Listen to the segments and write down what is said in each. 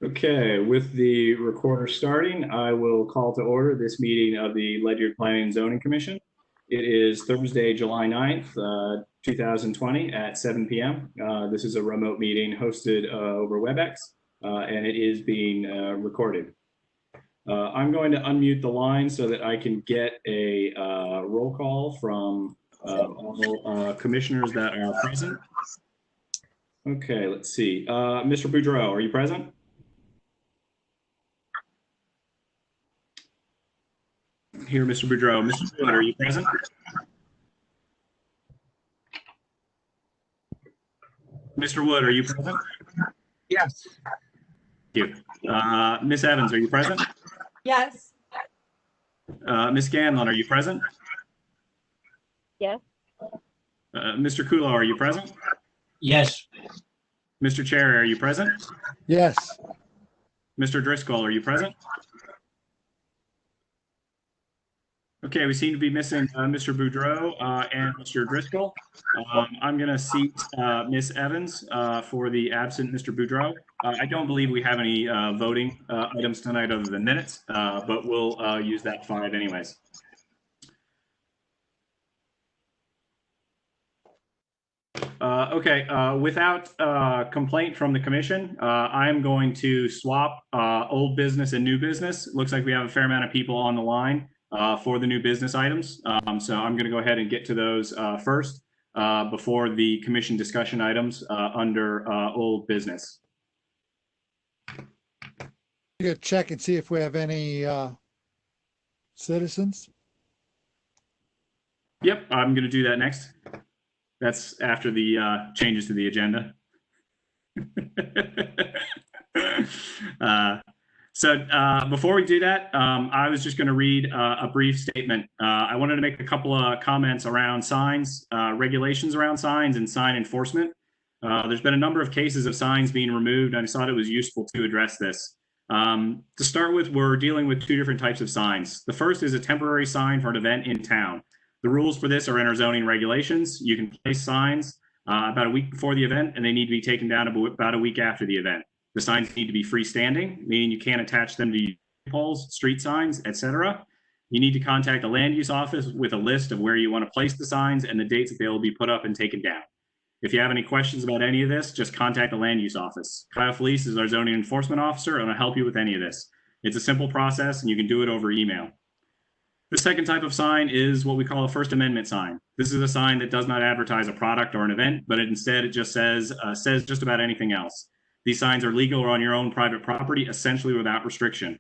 Okay, with the recorder starting, I will call to order this meeting of the Ledyard Planning and Zoning Commission. It is Thursday, July 9th, 2020 at 7 p.m. This is a remote meeting hosted over WebEx, and it is being recorded. I'm going to unmute the line so that I can get a roll call from all commissioners that are present. Okay, let's see. Mr. Boudreau, are you present? Here, Mr. Boudreau. Mr. Wood, are you present? Mr. Wood, are you present? Yes. Thank you. Ms. Evans, are you present? Yes. Ms. Ganlon, are you present? Yes. Mr. Kulo, are you present? Yes. Mr. Chair, are you present? Yes. Mr. Driscoll, are you present? Okay, we seem to be missing Mr. Boudreau and Mr. Driscoll. I'm going to seat Ms. Evans for the absent Mr. Boudreau. I don't believe we have any voting items tonight other than minutes, but we'll use that 5 anyways. Okay, without complaint from the commission, I'm going to swap old business and new business. Looks like we have a fair amount of people on the line for the new business items. So I'm going to go ahead and get to those first before the commission discussion items under old business. You gotta check and see if we have any citizens. Yep, I'm going to do that next. That's after the changes to the agenda. Before we do that, I was just going to read a brief statement. I wanted to make a couple of comments around signs, regulations around signs, and sign enforcement. There's been a number of cases of signs being removed, and I thought it was useful to address this. To start with, we're dealing with 2 different types of signs. The first is a temporary sign for an event in town. The rules for this are in our zoning regulations. You can place signs about a week before the event, and they need to be taken down about a week after the event. The signs need to be freestanding, meaning you can't attach them to poles, street signs, etc. You need to contact the land use office with a list of where you want to place the signs and the dates that they will be put up and taken down. If you have any questions about any of this, just contact the land use office. Kyle Felice is our zoning enforcement officer, and I'll help you with any of this. It's a simple process, and you can do it over email. The second type of sign is what we call a First Amendment sign. This is a sign that does not advertise a product or an event, but instead it just says just about anything else. These signs are legal or on your own private property, essentially without restriction.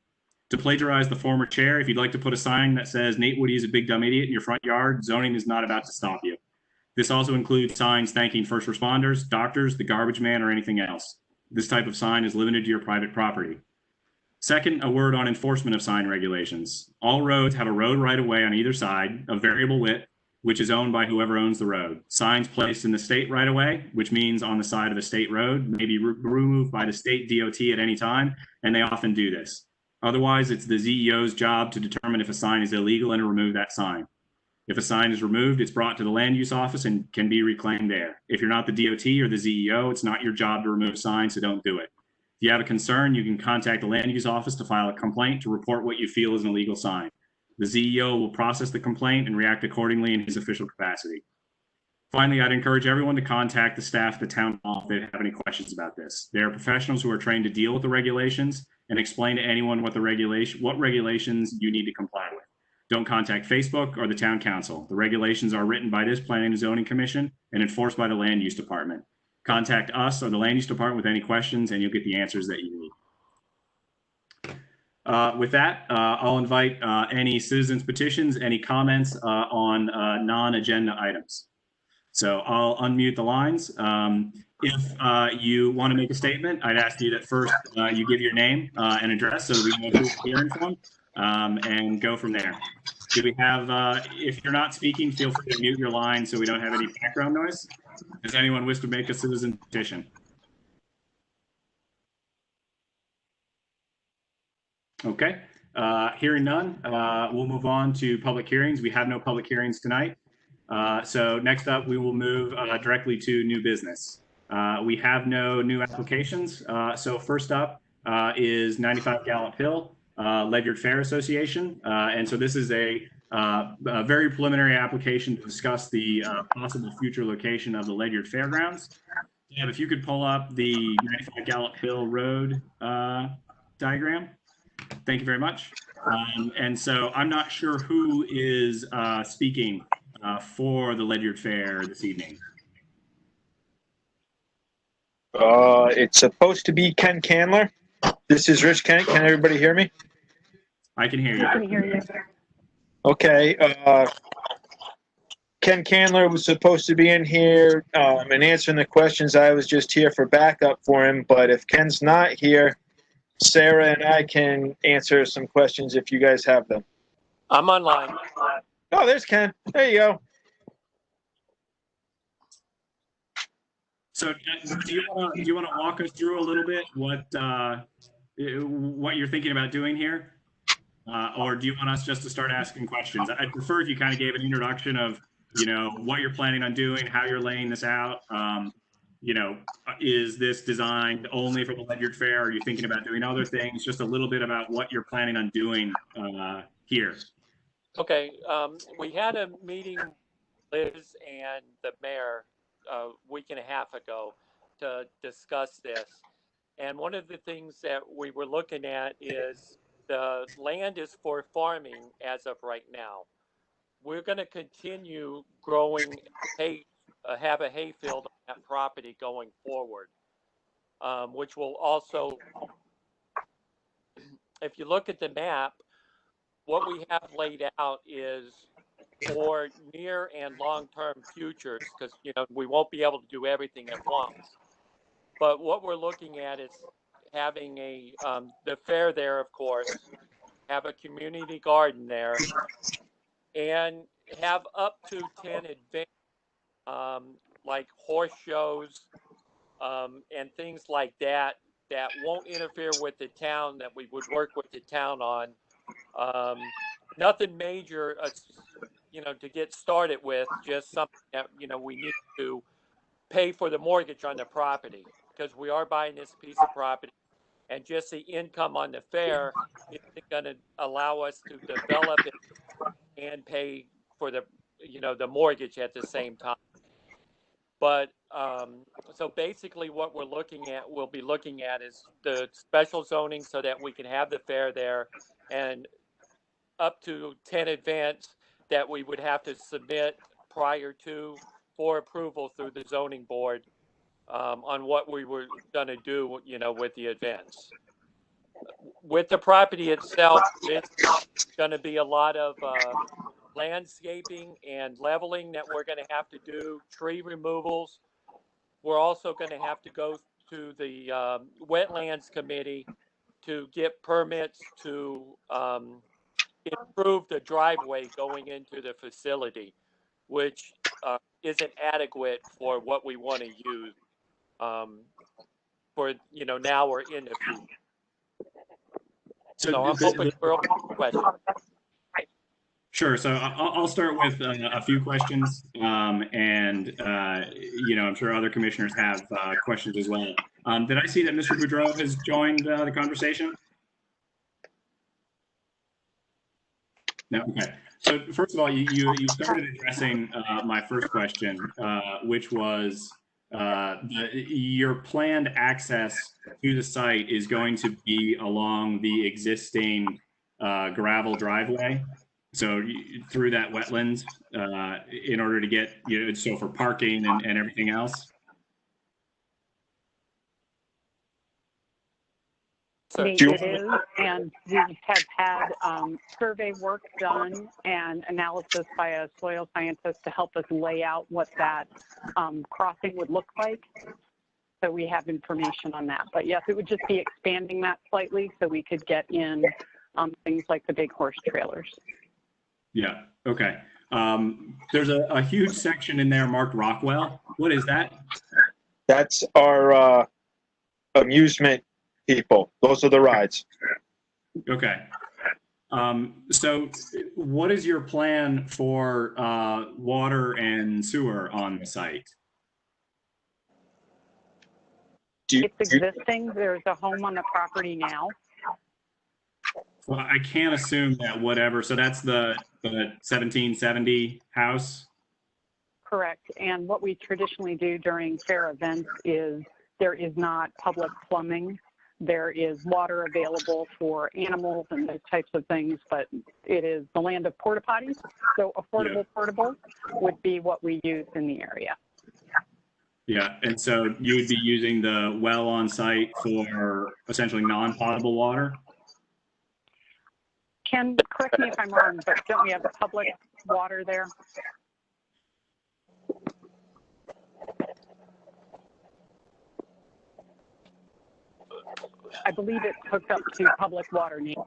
To plagiarize the former chair, if you'd like to put a sign that says Nate Woody is a big dumb idiot in your front yard, zoning is not about to stop you. This also includes signs thanking first responders, doctors, the garbage man, or anything else. This type of sign is limited to your private property. Second, a word on enforcement of sign regulations. All roads have a road right-of-way on either side of variable width, which is owned by whoever owns the road. Signs placed in the state right-of-way, which means on the side of a state road, may be removed by the state DOT at any time, and they often do this. Otherwise, it's the ZEO's job to determine if a sign is illegal and to remove that sign. If a sign is removed, it's brought to the land use office and can be reclaimed there. If you're not the DOT or the ZEO, it's not your job to remove signs, so don't do it. If you have a concern, you can contact the land use office to file a complaint to report what you feel is an illegal sign. The ZEO will process the complaint and react accordingly in his official capacity. Finally, I'd encourage everyone to contact the staff at the town hall if they have any questions about this. They are professionals who are trained to deal with the regulations and explain to anyone what regulations you need to comply with. Don't contact Facebook or the town council. The regulations are written by this Planning and Zoning Commission and enforced by the Land Use Department. Contact us or the Land Use Department with any questions and you'll get the answers that you need. With that, I'll invite any citizens' petitions, any comments on non-agenda items. So I'll unmute the lines. If you want to make a statement, I'd ask you that first you give your name and address so that we know who you're hearing from and go from there. Do we have, if you're not speaking, feel free to mute your line so we don't have any background noise. Does anyone wish to make a citizen petition? Okay, hearing none, we'll move on to public hearings. We have no public hearings tonight. So next up, we will move directly to new business. We have no new applications. So first up, is 95 Gallup Hill, Ledyard Fair Association. And so this is a very preliminary application to discuss the possible future location of the Ledyard Fairgrounds. Deb, if you could pull up the 95 Gallup Hill Road diagram. Thank you very much. And so I'm not sure who is speaking for the Ledyard Fair this evening. It's supposed to be Ken Candler. This is Rich Kent. Can everybody hear me? I can hear you. I can hear you. Okay. Ken Candler was supposed to be in here and answering the questions. I was just here for backup for him. But if Ken's not here, Sarah and I can answer some questions if you guys have them. I'm online. Oh, there's Ken. There you go. So do you want to walk us through a little bit what you're thinking about doing here? Or do you want us just to start asking questions? I'd prefer if you kind of gave an introduction of, what you're planning on doing, how you're laying this out. Is this designed only for the Ledyard Fair? Are you thinking about doing other things? Just a little bit about what you're planning on doing here. Okay. We had a meeting, Liz and the mayor, a week and a half ago to discuss this. And one of the things that we were looking at is the land is for farming as of right now. We're going to continue growing hay, have a hay field on that property going forward, which will also, if you look at the map, what we have laid out is for near and long-term futures, because we won't be able to do everything at once. But what we're looking at is having the fair there, of course, have a community garden there, and have up to 10 events, like horse shows and things like that won't interfere with the town, that we would work with the town on. Nothing major, to get started with, just something that, we need to pay for the mortgage on the property, because we are buying this piece of property, and just the income on the fair isn't going to allow us to develop it and pay for the mortgage at the same time. But so basically what we'll be looking at is the special zoning so that we can have the fair there, and up to 10 events that we would have to submit prior to for approval through the zoning board on what we were going to do, with the events. With the property itself, it's going to be a lot of landscaping and leveling that we're going to have to do, tree removals. We're also going to have to go to the wetlands committee to get permits to improve the driveway going into the facility, which isn't adequate for what we want to use for now or in the future. So I'm hoping for a question. Sure. So I'll start with a few questions, and I'm sure other commissioners have questions as well. Did I see that Mr. Boudreau has joined the conversation? No. Okay. So first of all, you started addressing my first question, which was your planned access to the site is going to be along the existing gravel driveway. So through that wetlands, in order to get, so for parking and everything else. It is, and we have had survey work done and analysis by a soil scientist to help us lay out what that crossing would look like. So we have information on that. But yes, it would just be expanding that slightly so we could get in things like the big horse trailers. Yeah. Okay. There's a huge section in there marked Rockwell. What is that? That's our amusement people. Those are the rides. Okay. So what is your plan for water and sewer on the site? It's existing. There's a home on the property now. Well, I can't assume that whatever. So that's the 1770 house. Correct. And what we traditionally do during fair events is there is not public plumbing. There is water available for animals and those types of things, but it is the land of porta potties. So affordable portables would be what we use in the area. Yeah, and so you would be using the well on site for essentially non-potable water? Ken, correct me if I'm wrong, but don't we have public water there? I believe it's hooked up to public water needs.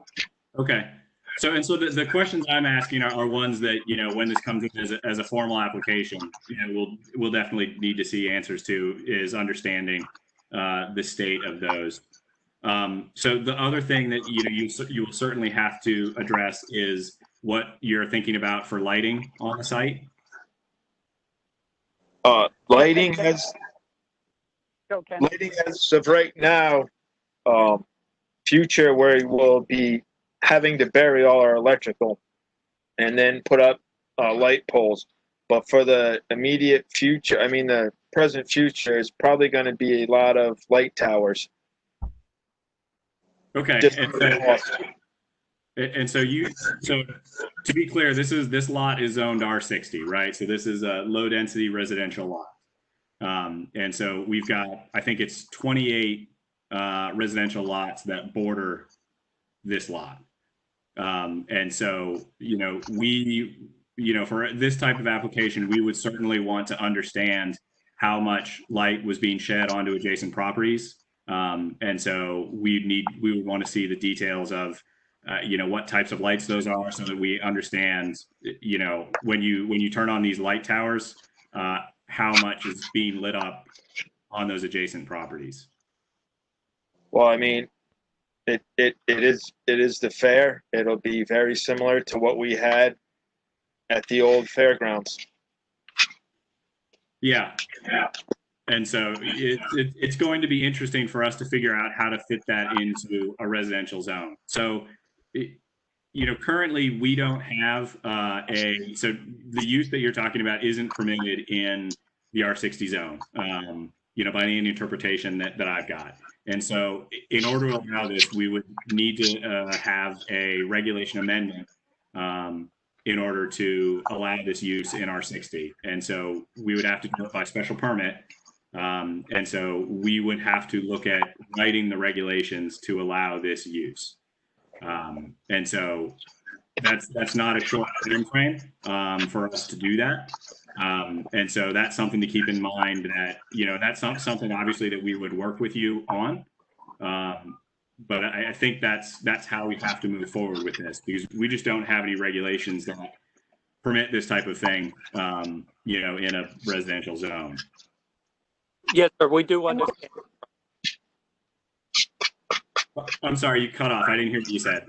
Okay. So the questions I'm asking are ones that, you know, when this comes in as a formal application, you know, we'll definitely need to see answers to, is understanding the state of those. So the other thing that, you know, you will certainly have to address is what you're thinking about for lighting on the site. Lighting as Okay. lighting as of right now, future where we'll be having to bury all our electrical and then put up light poles. But for the immediate future, I mean the present future, is probably going to be a lot of light towers. Okay. Just And so to be clear, this lot is zoned R60, right? So this is a low density residential lot. And so we've got, I think it's 28 residential lots that border this lot. And so, you know, for this type of application, we would certainly want to understand how much light was being shed onto adjacent properties. And so we would want to see the details of, you know, what types of lights those are, so that we understand, you know, when you turn on these light towers, how much is being lit up on those adjacent properties. Well, I mean, it is the fair. It'll be very similar to what we had at the old fairgrounds. Yeah. And so it's going to be interesting for us to figure out how to fit that into a residential zone. So, you know, currently we don't have so the use that you're talking about isn't permitted in the R60 zone, you know, by any interpretation that I've got. And so in order to allow this, we would need to have a regulation amendment in order to allow this use in R60. And so we would have to do it by special permit. And so we would have to look at writing the regulations to allow this use. And so that's not a short time frame for us to do that. And so that's something to keep in mind, that, you know, that's not something obviously that we would work with you on. But I think that's how we have to move forward with this, because we just don't have any regulations that permit this type of thing, you know, in a residential zone. Yes, sir, we do understand. I'm sorry, you cut off. I didn't hear what you said.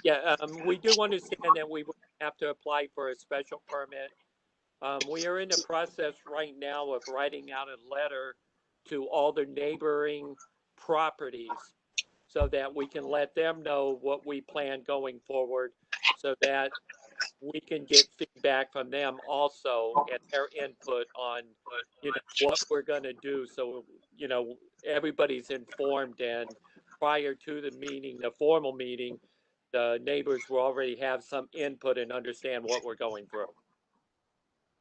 Yeah, we do understand that we would have to apply for a special permit. We are in the process right now of writing out a letter to all the neighboring properties so that we can let them know what we plan going forward, so that we can get feedback from them also and their input on, you know, what we're going to do. So, you know, everybody's informed, and prior to the meeting, the formal meeting, the neighbors will already have some input and understand what we're going through.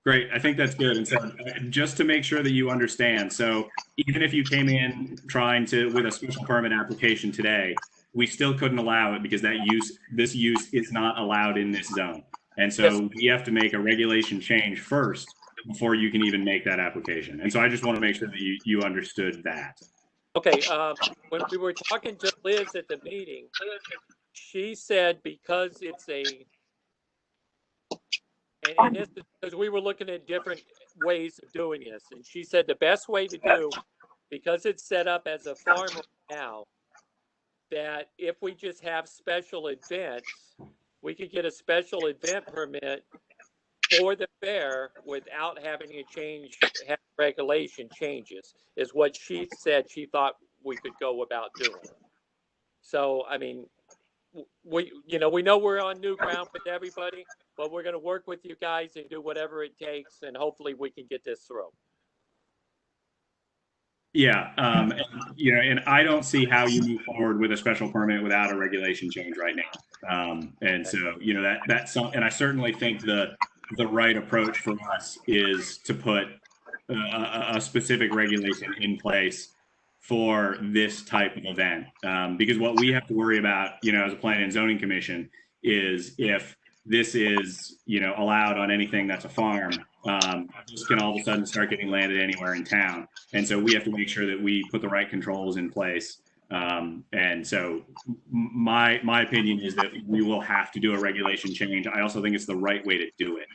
Great. I think that's good. And so just to make sure that you understand, so even if you came in with a special permit application today, we still couldn't allow it because this use is not allowed in this zone. And so we have to make a regulation change first before you can even make that application. And so I just want to make sure that you understood that. Okay. When we were talking to Liz at the meeting, she said because it's and this is because we were looking at different ways of doing this. And she said the best way to do, because it's set up as a farm right now, that if we just have special events, we could get a special event permit for the fair without having to have regulation changes, is what she said she thought we could go about doing it. So, I mean, we know we're on new ground with everybody, but we're going to work with you guys and do whatever it takes, and hopefully we can get this through. Yeah, and I don't see how you move forward with a special permit without a regulation change right now. And so, that's something, and I certainly think the right approach for us is to put a specific regulation in place for this type of event. Because what we have to worry about, as a planning and zoning commission, is if this is, allowed on anything that's a farm, this can all of a sudden start getting landed anywhere in town. And so we have to make sure that we put the right controls in place. And so my opinion is that we will have to do a regulation change. I also think it's the right way to do it,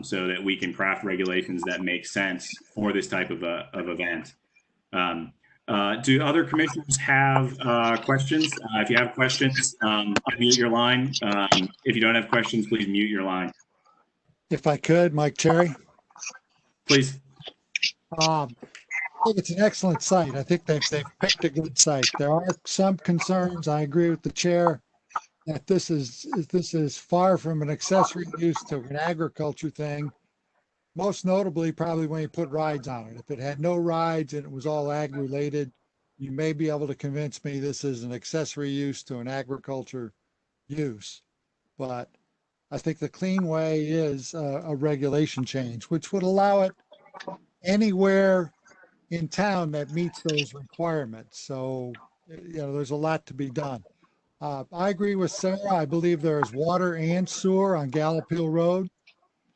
so that we can craft regulations that make sense for this type of event. Do other commissioners have questions? If you have questions, unmute your line. If you don't have questions, please mute your line. If I could, Mike Cherry. Please. I think it's an excellent site. I think they've picked a good site. There are some concerns. I agree with the chair that this is far from an accessory use to an agriculture thing. Most notably, probably when you put rides on it. If it had no rides and it was all ag related, you may be able to convince me this is an accessory use to an agriculture use. But I think the clean way is a regulation change, which would allow it anywhere in town that meets those requirements. So, there's a lot to be done. I agree with Sarah. I believe there is water and sewer on Gallup Hill Road.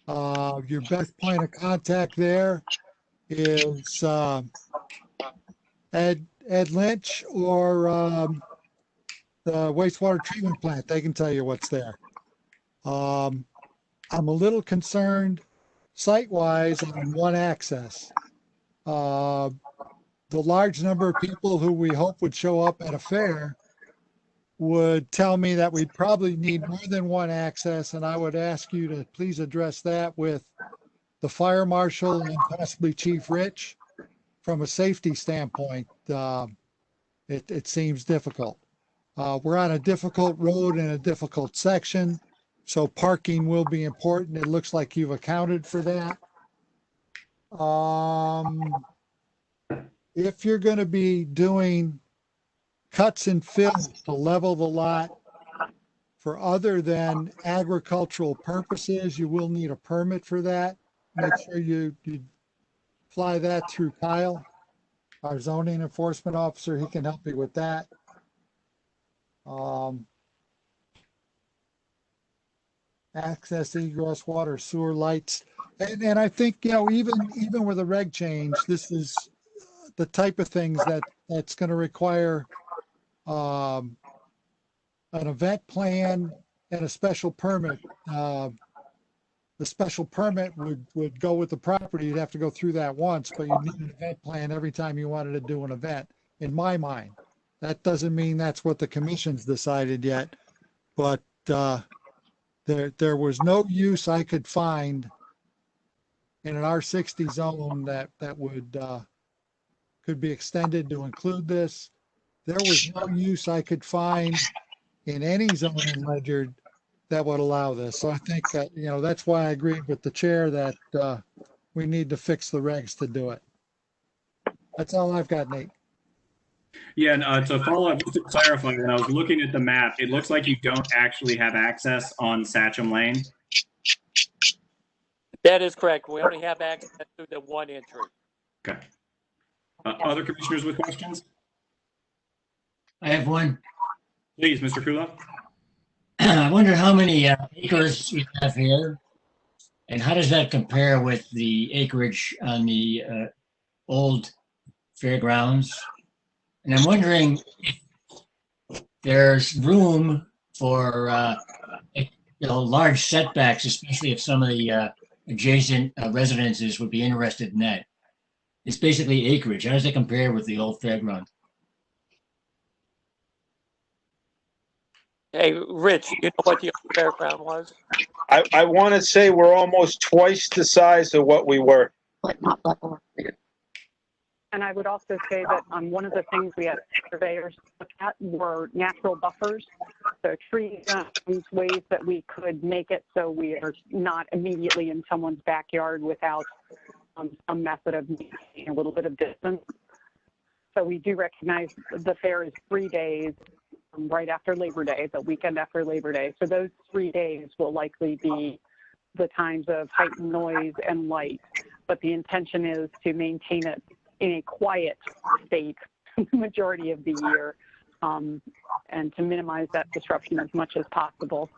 Your best point of contact there is Ed Lynch or the wastewater treatment plant. They can tell you what's there. I'm a little concerned site-wise on one access. The large number of people who we hope would show up at a fair would tell me that we'd probably need more than one access, and I would ask you to please address that with the fire marshal and possibly Chief Rich. From a safety standpoint, it seems difficult. We're on a difficult road in a difficult section, so parking will be important. It looks like you've accounted for that. If you're going to be doing cuts and fills to level the lot for other than agricultural purposes, you will need a permit for that. Make sure you fly that through Kyle, our zoning enforcement officer. He can help you with that. Access, egress, water, sewer, lights. And I think, even with a reg change, this is the type of things that's going to require an event plan and a special permit. The special permit would go with the property. You'd have to go through that once, but you need an event plan every time you wanted to do an event, in my mind. That doesn't mean that's what the commission's decided yet, but there was no use I could find in an R60 zone that would could be extended to include this. There was no use I could find in any zone in Ledyard that would allow this. So I think that, that's why I agreed with the chair that we need to fix the regs to do it. That's all I've got, Nate. Yeah, and to follow up, just to clarify, when I was looking at the map, it looks like you don't actually have access on Satcham Lane. That is correct. We only have access to the one entry. Okay. Other commissioners with questions? I have one. Please, Mr. Kula. I wonder how many acres you have here, and how does that compare with the acreage on the old fairgrounds? And I'm wondering if there's room for large setbacks, especially if some of the adjacent residences would be interested in that. It's basically acreage. How does that compare with the old fairground? Hey, Rich, you know what the old fairground was? I want to say we're almost twice the size of what we were. And I would also say that one of the things we had surveyors look at were natural buffers, so tree ways that we could make it so we are not immediately in someone's backyard without some method of maintaining a little bit of distance. So we do recognize the fair is 3 days right after Labor Day, the weekend after Labor Day. So those 3 days will likely be the times of heightened noise and light, but the intention is to maintain it in a quiet state the majority of the year, and to minimize that disruption as much as possible.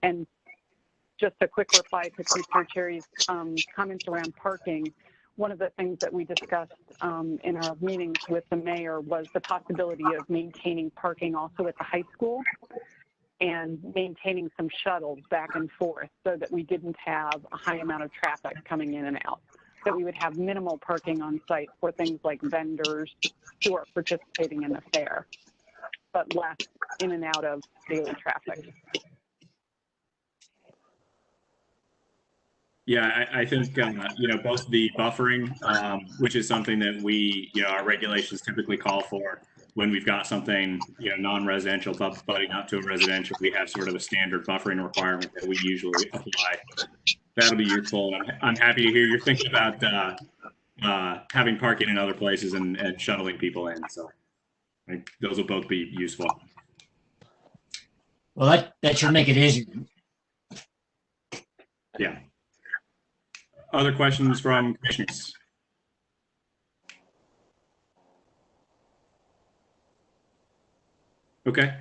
And just a quick reply to Commissioner Cherry's comments around parking. One of the things that we discussed in our meetings with the mayor was the possibility of maintaining parking also at the high school and maintaining some shuttles back and forth so that we didn't have a high amount of traffic coming in and out, that we would have minimal parking on site for things like vendors who are participating in the fair, but less in and out of daily traffic. Yeah, I think, both the buffering, which is something that we, our regulations typically call for when we've got something, non-residential budding up to a residential, we have sort of a standard buffering requirement that we usually apply. That'll be useful. I'm happy to hear you're thinking about having parking in other places and shuttling people in. So I think those will both be useful. Well, that should make it easier. Yeah. Other questions from commissioners? Okay.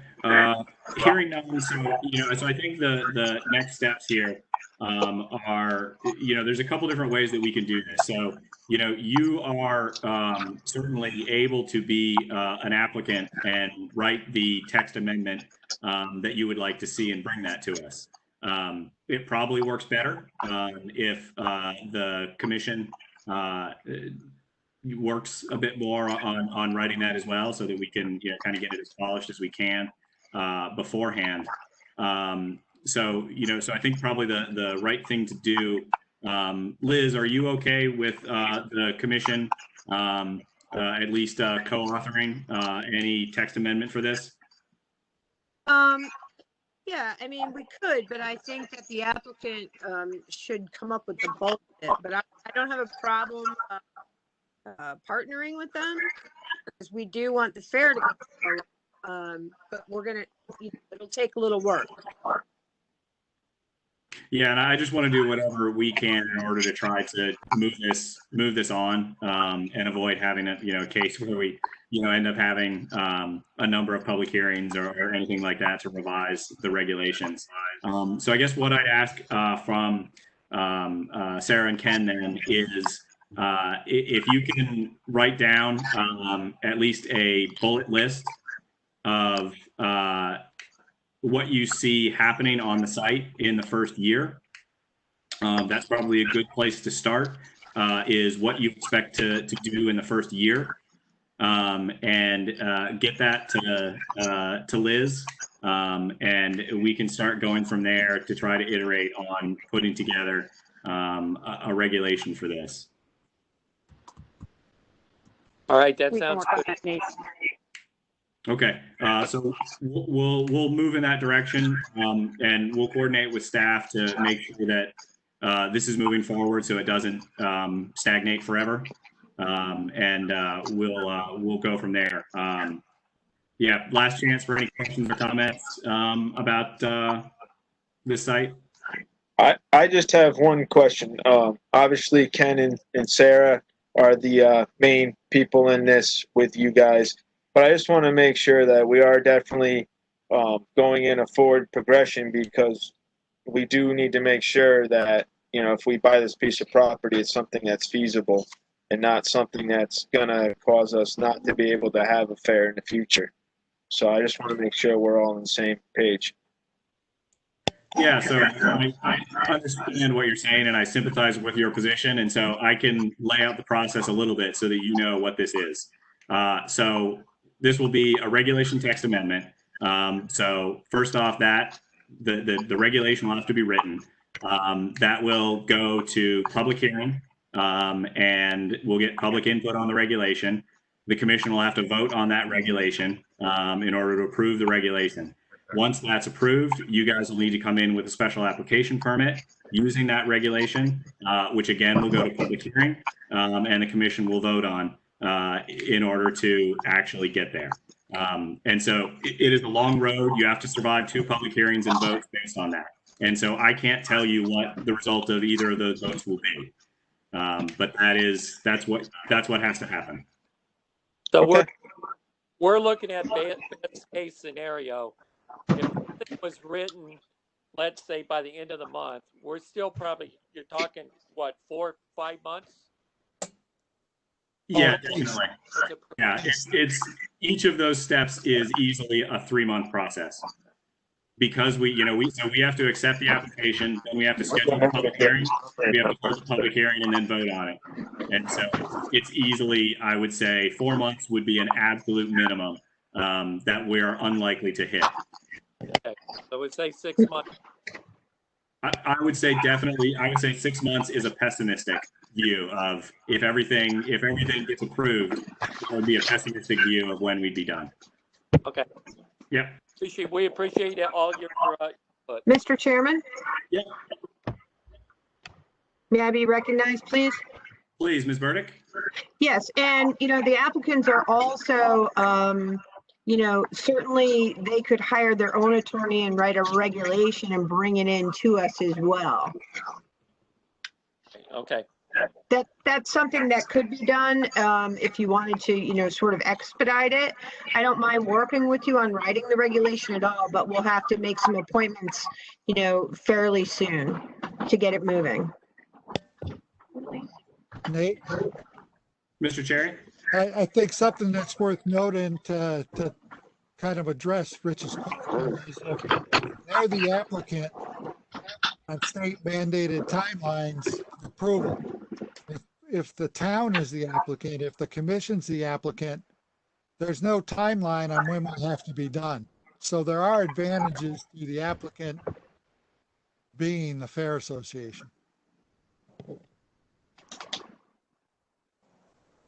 Hearing none, so I think the next steps here are, there's a couple different ways that we can do this. So, you are certainly able to be an applicant and write the text amendment that you would like to see and bring that to us. It probably works better if the commission works a bit more on writing that as well, so that we can kind of get it as polished as we can beforehand. So I think probably the right thing to do. Liz, are you okay with the commission at least co-authoring any text amendment for this? Yeah, I mean, we could, but I think that the applicant should come up with the bulk of it. But I don't have a problem partnering with them, because we do want the fair to go. But we're gonna, it'll take a little work. Yeah, and I just want to do whatever we can in order to try to move this on and avoid having a case where we end up having a number of public hearings or anything like that to revise the regulations. So I guess what I'd ask from Sarah and Ken then is if you can write down at least a bullet list of what you see happening on the site in the first year. That's probably a good place to start, is what you expect to do in the first year, and get that to Liz, and we can start going from there to try to iterate on putting together a regulation for this. All right, that We can sounds work on good. that, Nate. Okay, so we'll move in that direction, and we'll coordinate with staff to make sure that this is moving forward, so it doesn't stagnate forever, and we'll go from there. Yeah, last chance for any questions or comments about this site. I just have one question. Obviously, Ken and Sarah are the main people in this with you guys. But I just want to make sure that we are definitely going in a forward progression, because we do need to make sure that, if we buy this piece of property, it's something that's feasible and not something that's going to cause us not to be able to have a fair in the future. So I just want to make sure we're all on the same page. Yeah, so I understand what you're saying, and I sympathize with your position, and so I can lay out the process a little bit so that you know what this is. So this will be a regulation text amendment. So first off, that the regulation will have to be written. That will go to public hearing and we'll get public input on the regulation. The commission will have to vote on that regulation in order to approve the regulation. Once that's approved, you guys will need to come in with a special application permit using that regulation, which again will go to public hearing, and the commission will vote on in order to actually get there. And so it is a long road. You have to survive 2 public hearings and votes based on that. And so I can't tell you what the result of either of those votes will be. But that's what has to happen. So we're looking at best case scenario. If it was written, let's say by the end of the month, we're still probably, you're talking what, 4 or 5 months? Yeah, definitely. Yeah, it's each of those steps is easily a 3-month process, because we have to accept the application, then we have to schedule the public hearing, we have to close the public hearing, and then vote on it. And so it's easily, I would say, 4 months would be an absolute minimum that we're unlikely to hit. Okay. So we'd say 6 months. I would say definitely. I would say 6 months is a pessimistic view of if everything gets approved. It would be a pessimistic view of when we'd be done. Okay. Yep. We appreciate all your input. Mr. Chairman? Yeah. May I be recognized, please? Please, Ms. Burdick. Yes, and the applicants are also, certainly they could hire their own attorney and write a regulation and bring it in to us as well. Okay. That's something that could be done if you wanted to, sort of expedite it. I don't mind working with you on writing the regulation at all, but we'll have to make some appointments, fairly soon to get it moving. Nate? Mr. Cherry? I think something that's worth noting to kind of address Rich's question is if they're the applicant on state mandated timelines approval. If the town is the applicant, if the commission's the applicant, there's no timeline on when will have to be done. So there are advantages to the applicant being the Fair Association.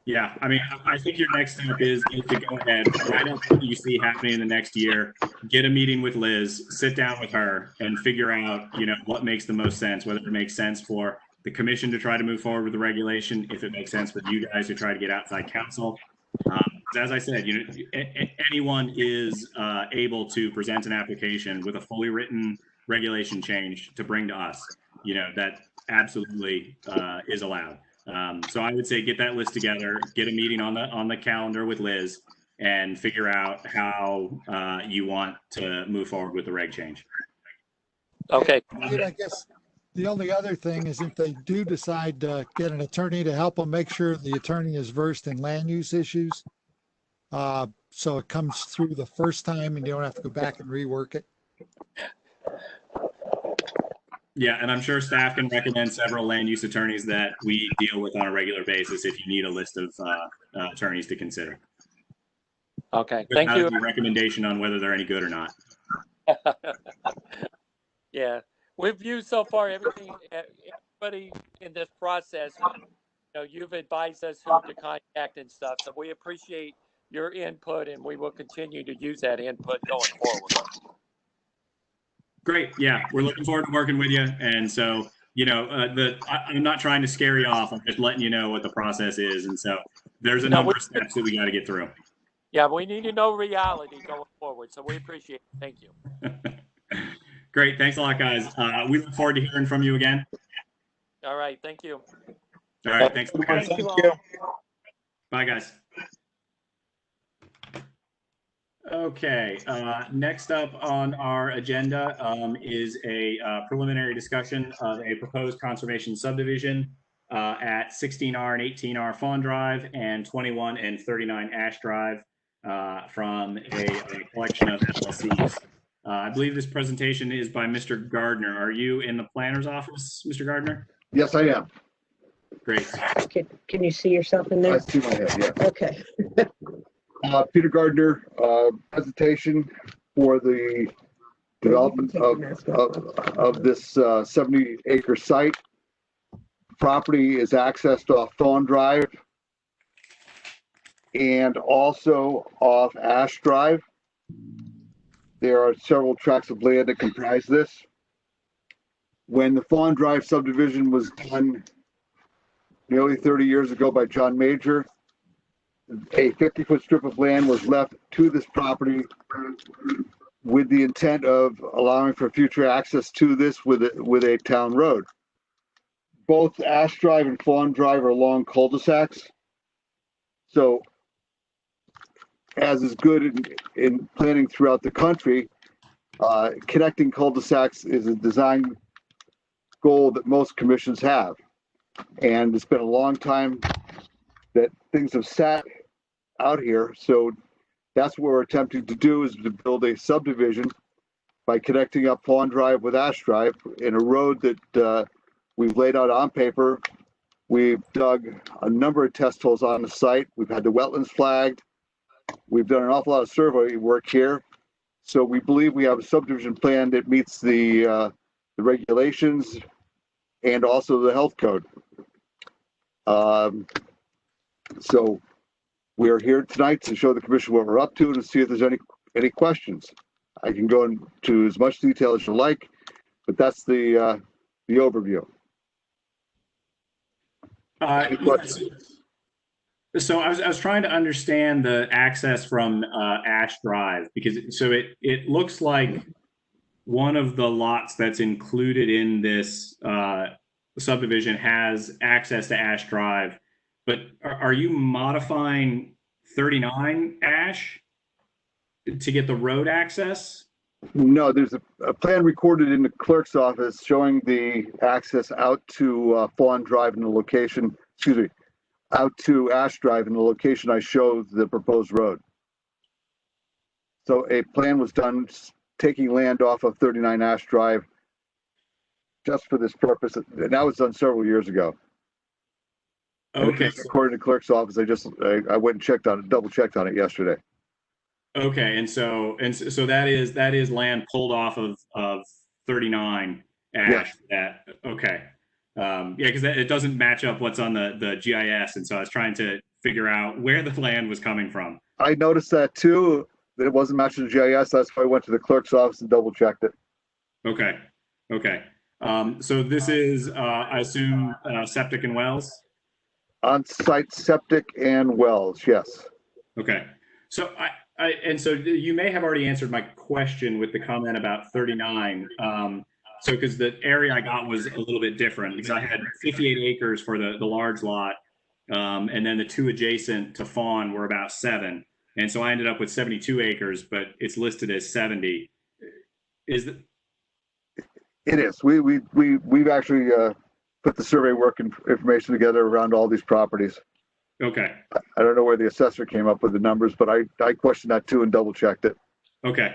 Yeah, I mean, I think your next step is to go ahead, write up what you see happening in the next year, get a meeting with Liz, sit down with her, and figure out, what makes the most sense, whether it makes sense for the commission to try to move forward with the regulation, if it makes sense for you guys to try to get outside counsel. As I said, anyone is able to present an application with a fully written regulation change to bring to us. That absolutely is allowed. So I would say get that list together, get a meeting on the calendar with Liz, and figure out how you want to move forward with the reg change. Okay. And I guess the only other thing is if they do decide to get an attorney to help them, make sure the attorney is versed in land use issues. So it comes through the first time and you don't have to go back and rework it. Yeah, and I'm sure staff can recommend several land use attorneys that we deal with on a regular basis if you need a list of attorneys to consider. Okay, thank you. Without a recommendation on whether they're any good or not. Yeah, we've used so far everybody in this process. You've advised us who to contact and stuff, so we appreciate your input, and we will continue to use that input going forward. Great. Yeah, we're looking forward to working with you. And so, I'm not trying to scare you off. I'm just letting you know what the process is. And so there's a number of steps that we got to get through. Yeah, we need to know reality going forward. So we appreciate it. Thank you. Great. Thanks a lot, guys. We look forward to hearing from you again. All right. Thank you. All right. Thanks. Thank you. Bye, guys. Okay, next up on our agenda is a preliminary discussion of a proposed conservation subdivision at 16R and 18R Fawn Drive and 21 and 39 Ash Drive from a collection of LLCs. I believe this presentation is by Mr. Gardner. Are you in the planner's office, Mr. Gardner? Yes, I am. Great. Can you see yourself in there? I see my head, yeah. Okay. Peter Gardner, presentation for the development of this 70-acre site property is accessed off Fawn Drive and also off Ash Drive. There are several tracts of land that comprise this. When the Fawn Drive subdivision was done nearly 30 years ago by John Major, a 50-foot strip of land was left to this property with the intent of allowing for future access to this with a town road. Both Ash Drive and Fawn Drive are long cul-de-sacs. So, as is good in planning throughout the country, connecting cul-de-sacs is a design goal that most commissions have. And it's been a long time that things have sat out here. So that's what we're attempting to do, is to build a subdivision by connecting up Fawn Drive with Ash Drive in a road that we've laid out on paper. We've dug a number of test holes on the site. We've had the wetlands flagged. We've done an awful lot of survey work here. So we believe we have a subdivision plan that meets the regulations and also the health code. So we're here tonight to show the commission what we're up to and to see if there's any questions. I can go into as much detail as you like, but that's the overview. Any questions? So I was trying to understand the access from Ash Drive, because it looks like one of the lots that's included in this subdivision has access to Ash Drive, but are you modifying 39 Ash to get the road access? No, there's a plan recorded in the clerk's office showing the access out to Fawn Drive and the location, out to Ash Drive and the location I showed the proposed road. So a plan was done taking land off of 39 Ash Drive just for this purpose. And that was done several years ago. Okay. According to the clerk's office, I went and checked on it, double checked on it yesterday. Okay, and so that is land pulled off of 39 Ash. Yes. Okay. Yeah, because it doesn't match up what's on the GIS, and so I was trying to figure out where the land was coming from. I noticed that too, that it wasn't matching the GIS. That's why I went to the clerk's office and double checked it. Okay. So this is, I assume, septic and wells? On-site septic and wells, yes. Okay. So and so you may have already answered my question with the comment about 39. So because the area I got was a little bit different, because I had 58 acres for the large lot, and then the two adjacent to Fawn were about 7, and so I ended up with 72 acres, but it's listed as 70. Is it? It is. We've actually put the survey work information together around all these properties. Okay. I don't know where the assessor came up with the numbers, but I questioned that too and double checked it. Okay.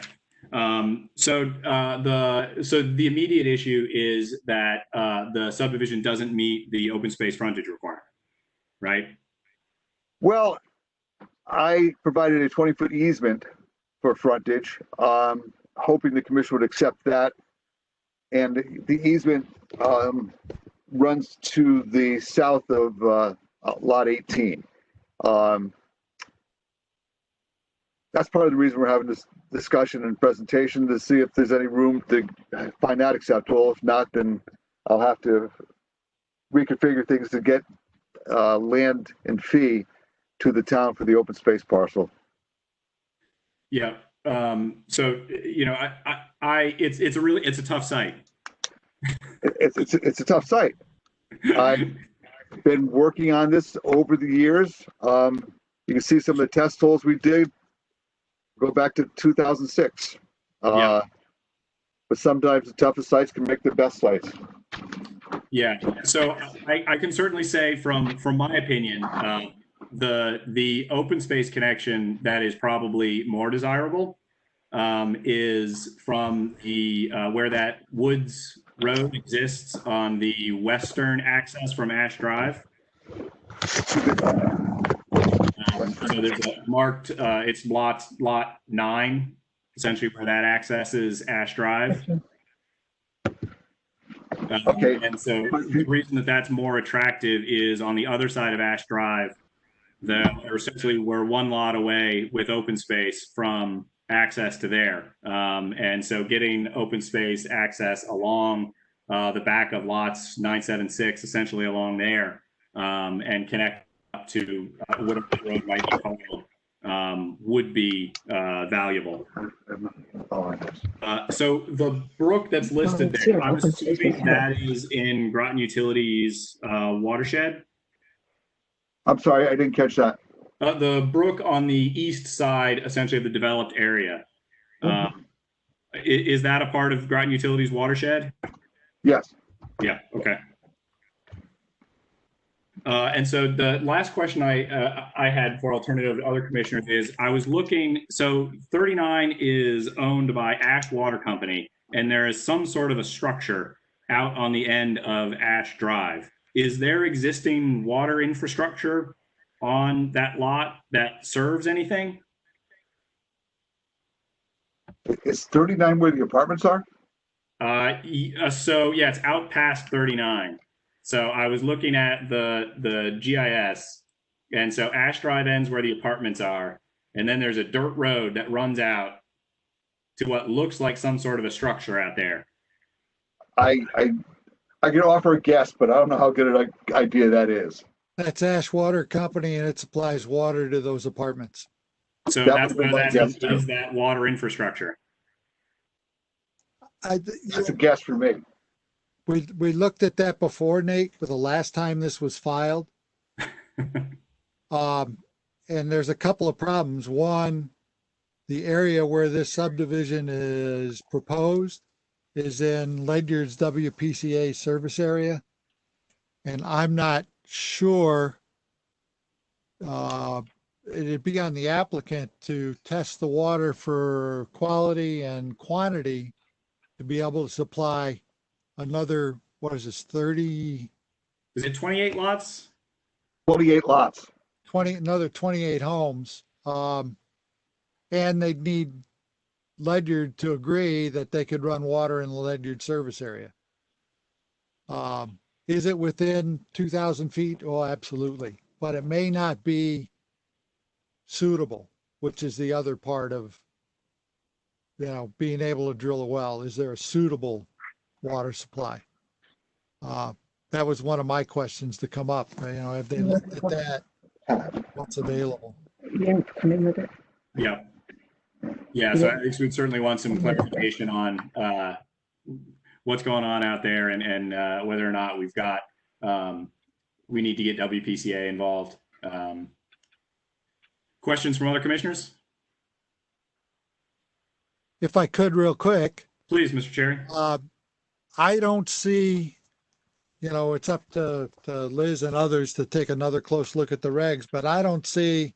So the immediate issue is that the subdivision doesn't meet the open space frontage requirement, right? Well, I provided a 20-foot easement for frontage, hoping the commission would accept that. And the easement runs to the south of lot 18. That's part of the reason we're having this discussion and presentation, to see if there's any room to find that acceptable. If not, then I'll have to reconfigure things to get land and fee to the town for the open space parcel. Yeah. So it's a tough site. It's a tough site. I've been working on this over the years. You can see some of the test holes we did go back to 2006. But sometimes the toughest sites can make the best sites. Yeah. So I can certainly say from my opinion, the open space connection that is probably more desirable is from the where that Woods Road exists on the western access from Ash Drive. So there's a marked, it's lot 9, essentially where that access is Ash Drive. Okay. And so the reason that that's more attractive is on the other side of Ash Drive, they're essentially we're one lot away with open space from access to there. And so getting open space access along the back of lots 976, essentially along there, and connect up to whatever the road might be called, would be valuable. So the brook that's listed there, I'm assuming that is in Groton Utilities watershed. I'm sorry, I didn't catch that. The brook on the east side, essentially of the developed area. Is that a part of Groton Utilities watershed? Yes. Yeah, okay. And so the last question I had for alternative to other commissioners is I was looking, so 39 is owned by Ash Water Company, and there is some sort of a structure out on the end of Ash Drive. Is there existing water infrastructure on that lot that serves anything? Is 39 where the apartments are? So yeah, it's out past 39. So I was looking at the GIS, and so Ash Drive ends where the apartments are, and then there's a dirt road that runs out to what looks like some sort of a structure out there. I can offer a guess, but I don't know how good an idea that is. That's Ash Water Company, and it supplies water to those apartments. So That that's would be why my that guess, too. is that water infrastructure. That's a guess for me. We looked at that before, Nate, for the last time this was filed. And there's a couple of problems. One, the area where this subdivision is proposed is in Ledyard's WPCA service area. And I'm not sure it'd be on the applicant to test the water for quality and quantity to be able to supply another, what is this, 30, Is it 28 lots? 28 lots. 20, another 28 homes. And they'd need Ledyard to agree that they could run water in the Ledyard service area. Is it within 2,000 feet? Oh, absolutely. But it may not be suitable, which is the other part of, being able to drill a well. Is there a suitable water supply? That was one of my questions to come up. Have they looked at that? What's available? Yeah. Yeah, so I think we'd certainly want some clarification on what's going on out there and whether or not we've got, we need to get WPCA involved. Questions from other commissioners? If I could real quick. Please, Mr. Cherry. I don't see, it's up to Liz and others to take another close look at the regs, but I don't see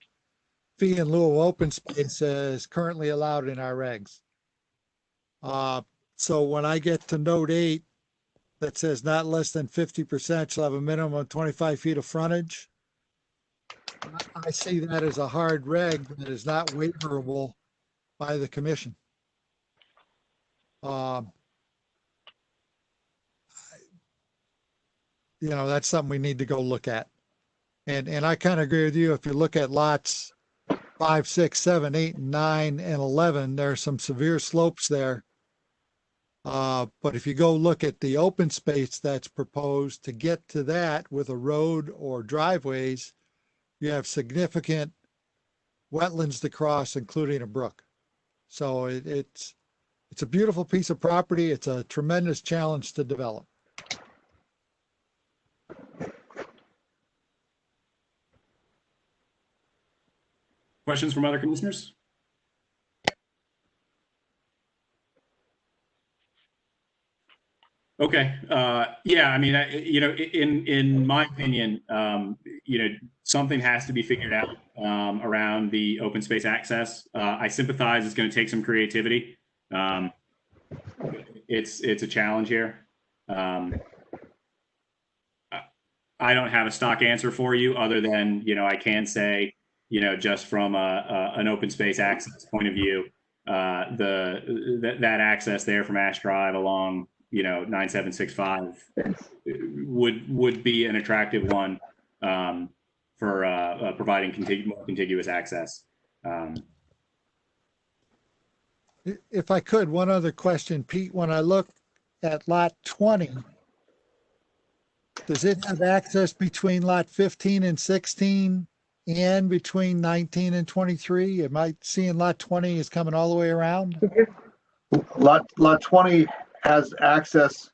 fee in lieu of open space as currently allowed in our regs. So when I get to note 8 that says not less than 50% shall have a minimum of 25 feet of frontage, I see that as a hard reg that is not waiverable by the commission. That's something we need to go look at. And I kind of agree with you. If you look at lots 5, 6, 7, 8, and 9, and 11, there are some severe slopes there. But if you go look at the open space that's proposed to get to that with a road or driveways, you have significant wetlands to cross, including a brook. So it's a beautiful piece of property. It's a tremendous challenge to develop. Questions from other commissioners? Okay. Yeah, I mean, in my opinion, something has to be figured out around the open space access. I sympathize it's going to take some creativity. It's a challenge here. I don't have a stock answer for you other than, I can say, just from an open space access point of view, that access there from Ash Drive along 9765 would be an attractive one for providing more contiguous access. If I could, one other question, Pete, when I look at lot 20, does it have access between lot 15 and 16 and between 19 and 23? Am I seeing lot 20 is coming all the way around? Lot 20 has access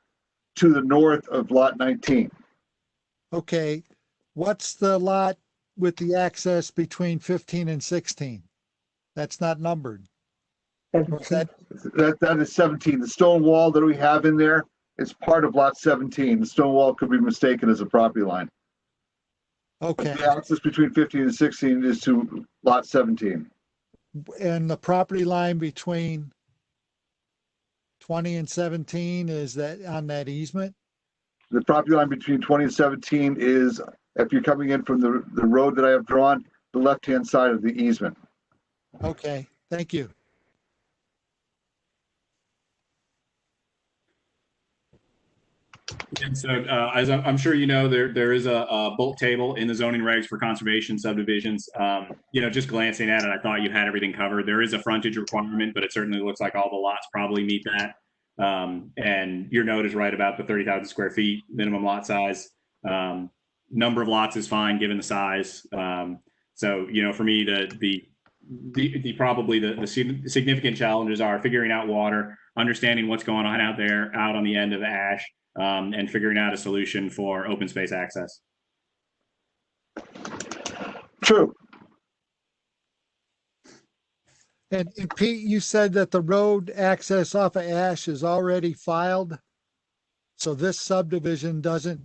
to the north of lot 19. Okay. What's the lot with the access between 15 and 16? That's not numbered. Or is that That is 17. The stone wall that we have in there is part of lot 17. The stone wall could be mistaken as a property line. okay? The access between 15 and 16 is to lot 17. And the property line between 20 and 17, is that on that easement? The property line between 20 and 17 is, if you're coming in from the road that I have drawn, the left-hand side of the easement. Okay, thank you. And so, as I'm sure you know, there is a bulk table in the zoning regs for conservation subdivisions. Just glancing at it, I thought you had everything covered. There is a frontage requirement, but it certainly looks like all the lots probably meet that. And your note is right about the 30,000 square feet minimum lot size. Number of lots is fine given the size. So, for me, the probably the significant challenges are figuring out water, understanding what's going on out there, out on the end of Ash. And figuring out a solution for open space access. True. And Pete, you said that the road access off of Ash is already filed. So this subdivision doesn't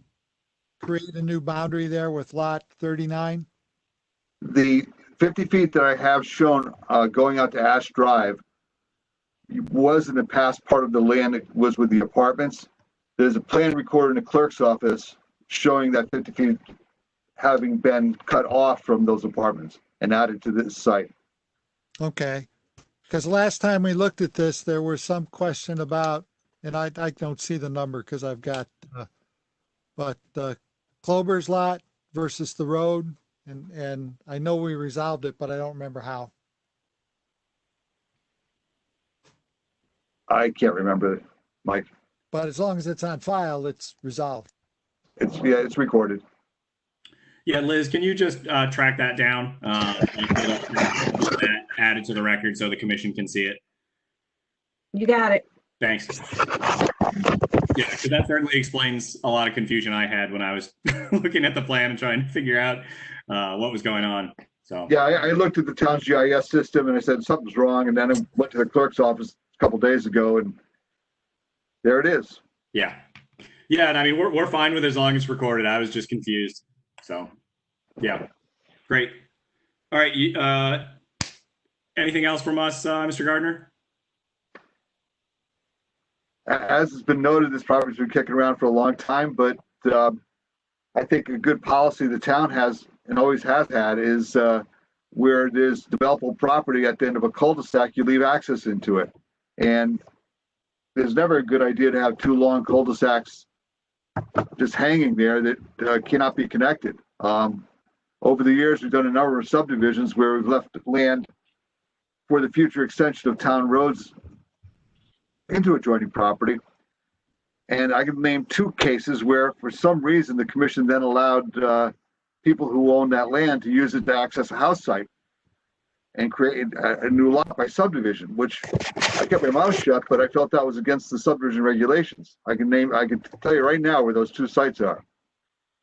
create a new boundary there with lot 39? The 50 feet that I have shown going out to Ash Drive was in the past part of the land that was with the apartments. There's a plan recorded in the clerk's office showing that 50 feet having been cut off from those apartments and added to this site. Okay. Because last time we looked at this, there was some question about, and I don't see the number because I've got, but Clover's lot versus the road. And I know we resolved it, but I don't remember how. I can't remember, Mike. But as long as it's on file, it's resolved. It's recorded. Yeah, Liz, can you just track that down and get that added to the record so the commission can see it? You got it. Thanks. Yeah, because that certainly explains a lot of confusion I had when I was looking at the plan and trying to figure out what was going on. So yeah, I looked at the town's GIS system and I said something's wrong, and then I went to the clerk's office a couple days ago and there it is. Yeah. Yeah. And I mean, we're fine with it as long as it's recorded. I was just confused. So yeah, great. All right. Anything else from us, Mr. Gardner? As has been noted, this property's been kicking around for a long time, but I think a good policy the town has and always has had is where there's developable property at the end of a cul-de-sac, you leave access into it. And there's never a good idea to have two long cul-de-sacs just hanging there that cannot be connected. Over the years, we've done a number of subdivisions where we've left land for the future extension of town roads into adjoining property. And I can name two cases where, for some reason, the commission then allowed people who own that land to use it to access a house site and create a new lot by subdivision, which I kept my mouth shut, but I felt that was against the subdivision regulations. I can tell you right now where those two sites are.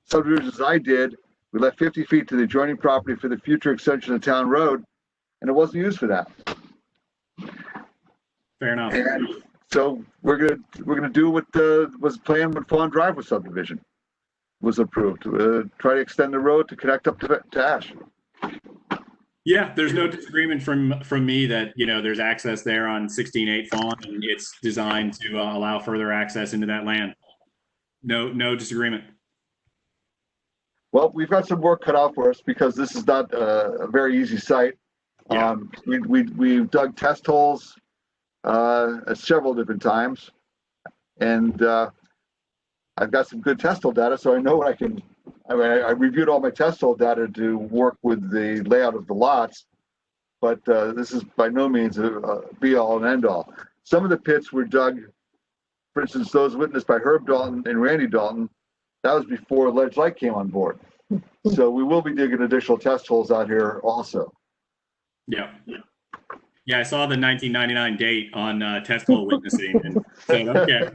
Subdivisions I did, we left 50 feet to the adjoining property for the future extension of town road, and it wasn't used for that. Fair enough. And so we're gonna do what was planned when Fawn Drive was subdivision was approved. Try to extend the road to connect up to Ash. Yeah, there's no disagreement from me that, there's access there on 16.8 Fawn, and it's designed to allow further access into that land. No disagreement. Well, we've got some work cut out for us because this is not a very easy site. Yeah. We've dug test holes several different times. And I've got some good test hole data, so I know what I can. I mean, I reviewed all my test hole data to work with the layout of the lots, but this is by no means a be all and end all. Some of the pits were dug, for instance, those witnessed by Herb Dalton and Randy Dalton. That was before Ledge Light came on board. So we will be digging additional test holes out here also. Yeah. Yeah, I saw the 1999 date on test hole witnessing and said, okay.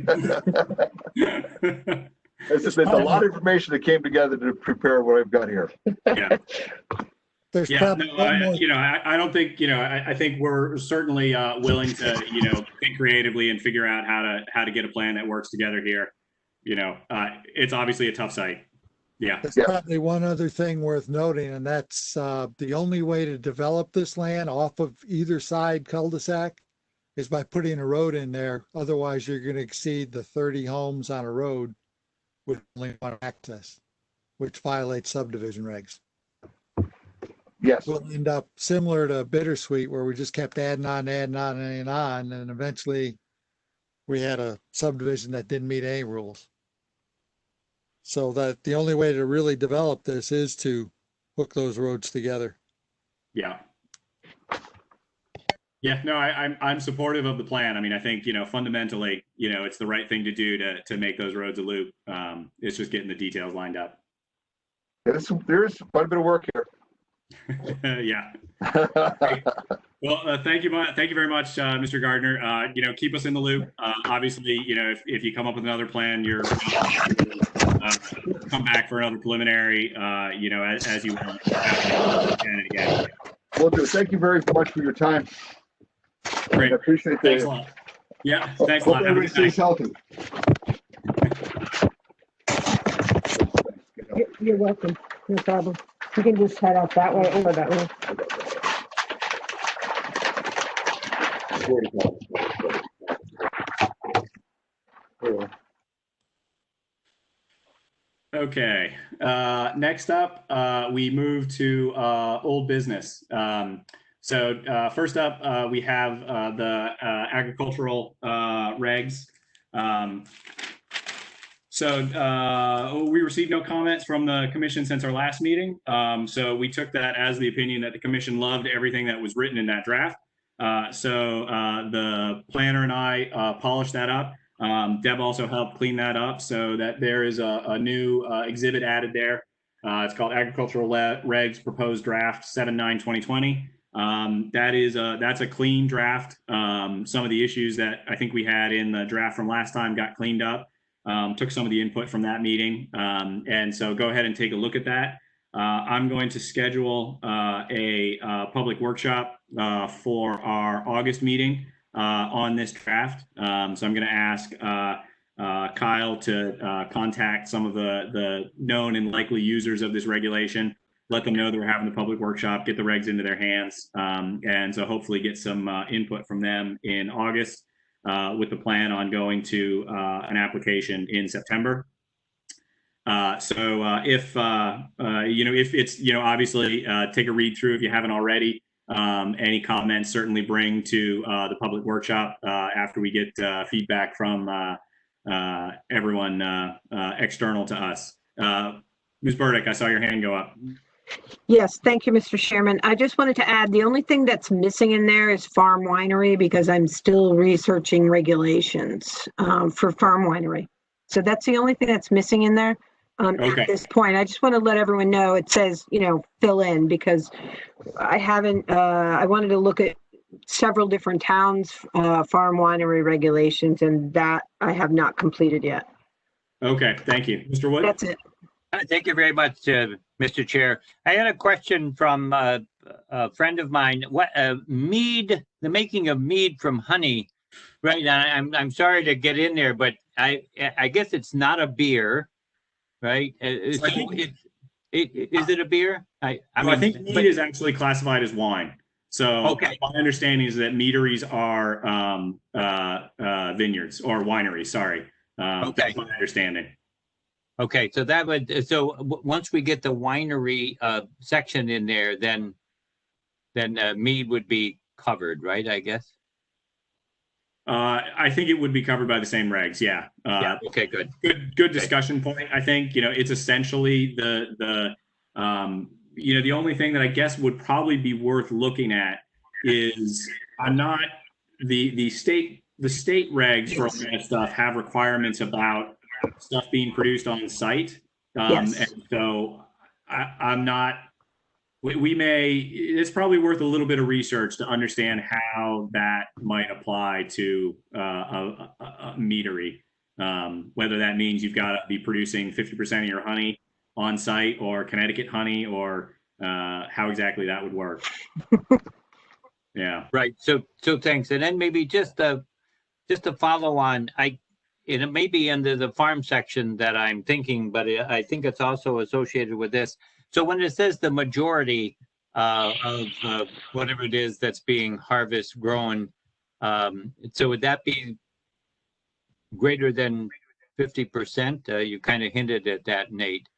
There's a lot of information that came together to prepare what I've got here. Yeah. There's Yeah, probably no, one more. I don't think, I think we're certainly willing to, think creatively and figure out how to get a plan that works together here. It's obviously a tough site. Yeah. There's probably one other thing worth noting, and that's the only way to develop this land off of either side cul-de-sac is by putting a road in there. Otherwise, you're going to exceed the 30 homes on a road with only one access, which violates subdivision regs. Yes. We'll end up similar to Bittersweet, where we just kept adding on, and eventually we had a subdivision that didn't meet any rules. So that the only way to really develop this is to hook those roads together. Yeah. Yeah, no, I'm supportive of the plan. I mean, I think, fundamentally, it's the right thing to do to make those roads a loop. It's just getting the details lined up. There's quite a bit of work here. Yeah. Well, thank you very much, Mr. Gardner. Keep us in the loop. Obviously, if you come up with another plan, you're come back for another preliminary. As you want. Again and again. Will do. Thank you very much for your time. Great. I appreciate it. Thanks a lot. Yeah. Thanks a lot. Have a Everybody good night. stays healthy. You're welcome. No problem. You can just head out that way or that way. Okay. Next up, we move to old business. First up, we have the agricultural regs. We received no comments from the commission since our last meeting. So we took that as the opinion that the commission loved everything that was written in that draft. The planner and I polished that up. Deb also helped clean that up so that there is a new exhibit added there. It's called Agricultural Regs Proposed Draft 7/9/2020. That's a clean draft. Some of the issues that I think we had in the draft from last time got cleaned up. Took some of the input from that meeting. And so go ahead and take a look at that. I'm going to schedule a public workshop for our August meeting on this draft. So I'm going to ask Kyle to contact some of the known and likely users of this regulation, let them know that we're having the public workshop, get the regs into their hands, and so hopefully get some input from them in August with the plan on going to an application in September. If it's, obviously take a read through if you haven't already. Any comments certainly bring to the public workshop after we get feedback from everyone external to us. Ms. Burdick, I saw your hand go up. Yes, thank you, Mr. Chairman. I just wanted to add, the only thing that's missing in there is farm winery because I'm still researching regulations for farm winery. So that's the only thing that's missing in there. Okay. At this point, I just want to let everyone know it says, fill in because I haven't, I wanted to look at several different towns, farm winery regulations, and that I have not completed yet. Okay, thank you. Mr. Wood? That's it. Thank you very much, Mr. Chair. I had a question from a friend of mine. What mead? The making of mead from honey, right? I'm sorry to get in there, but I guess it's not a beer, right? Is it a beer? I think mead is actually classified as wine. So okay. My understanding is that meaderies are vineyards or wineries. Sorry. Okay. That's my understanding. Okay, so once we get the winery section in there, then mead would be covered, right? I guess. I think it would be covered by the same regs. Yeah. Yeah. Okay, good. Good discussion point. I think, it's essentially the only thing that I guess would probably be worth looking at is I'm not the state regs for all that stuff have requirements about stuff being produced on site. Yes. And so I'm not, it's probably worth a little bit of research to understand how that might apply to a meadery. Whether that means you've got to be producing 50% of your honey on site or Connecticut honey, or how exactly that would work. Yeah. Right. So thanks. And then maybe just to follow on, it may be under the farm section that I'm thinking, but I think it's also associated with this. So when it says the majority of whatever it is that's being grown, so would that be greater than 50%? You kind of hinted at that, Nate.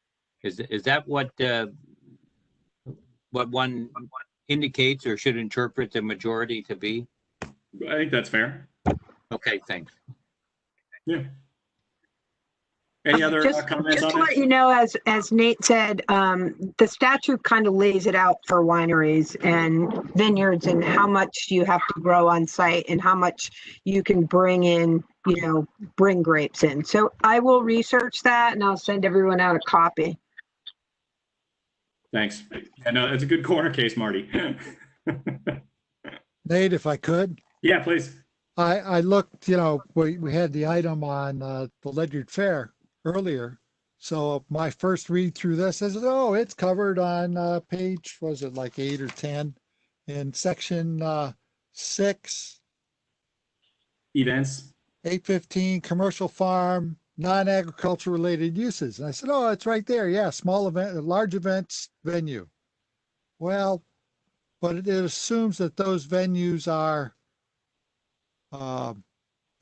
Is that what one indicates or should interpret the majority to be? I think that's fair. Okay, thanks. Yeah. Any other comments just on to that? let you know, as Nate said, the statute kind of lays it out for wineries and vineyards and how much you have to grow on site and how much you can bring in, bring grapes in. So I will research that and I'll send everyone out a copy. Thanks. Yeah, no, that's a good corner case, Marty. Nate, if I could. Yeah, please. I looked, we had the item on the Ledyard Fair earlier. So my first read through this is, it's covered on page, was it like 8 or 10 in section 6. Events. 815, commercial farm, non-agriculture related uses. And I said, it's right there. Yeah, small event, large events venue. Well, but it assumes that those venues are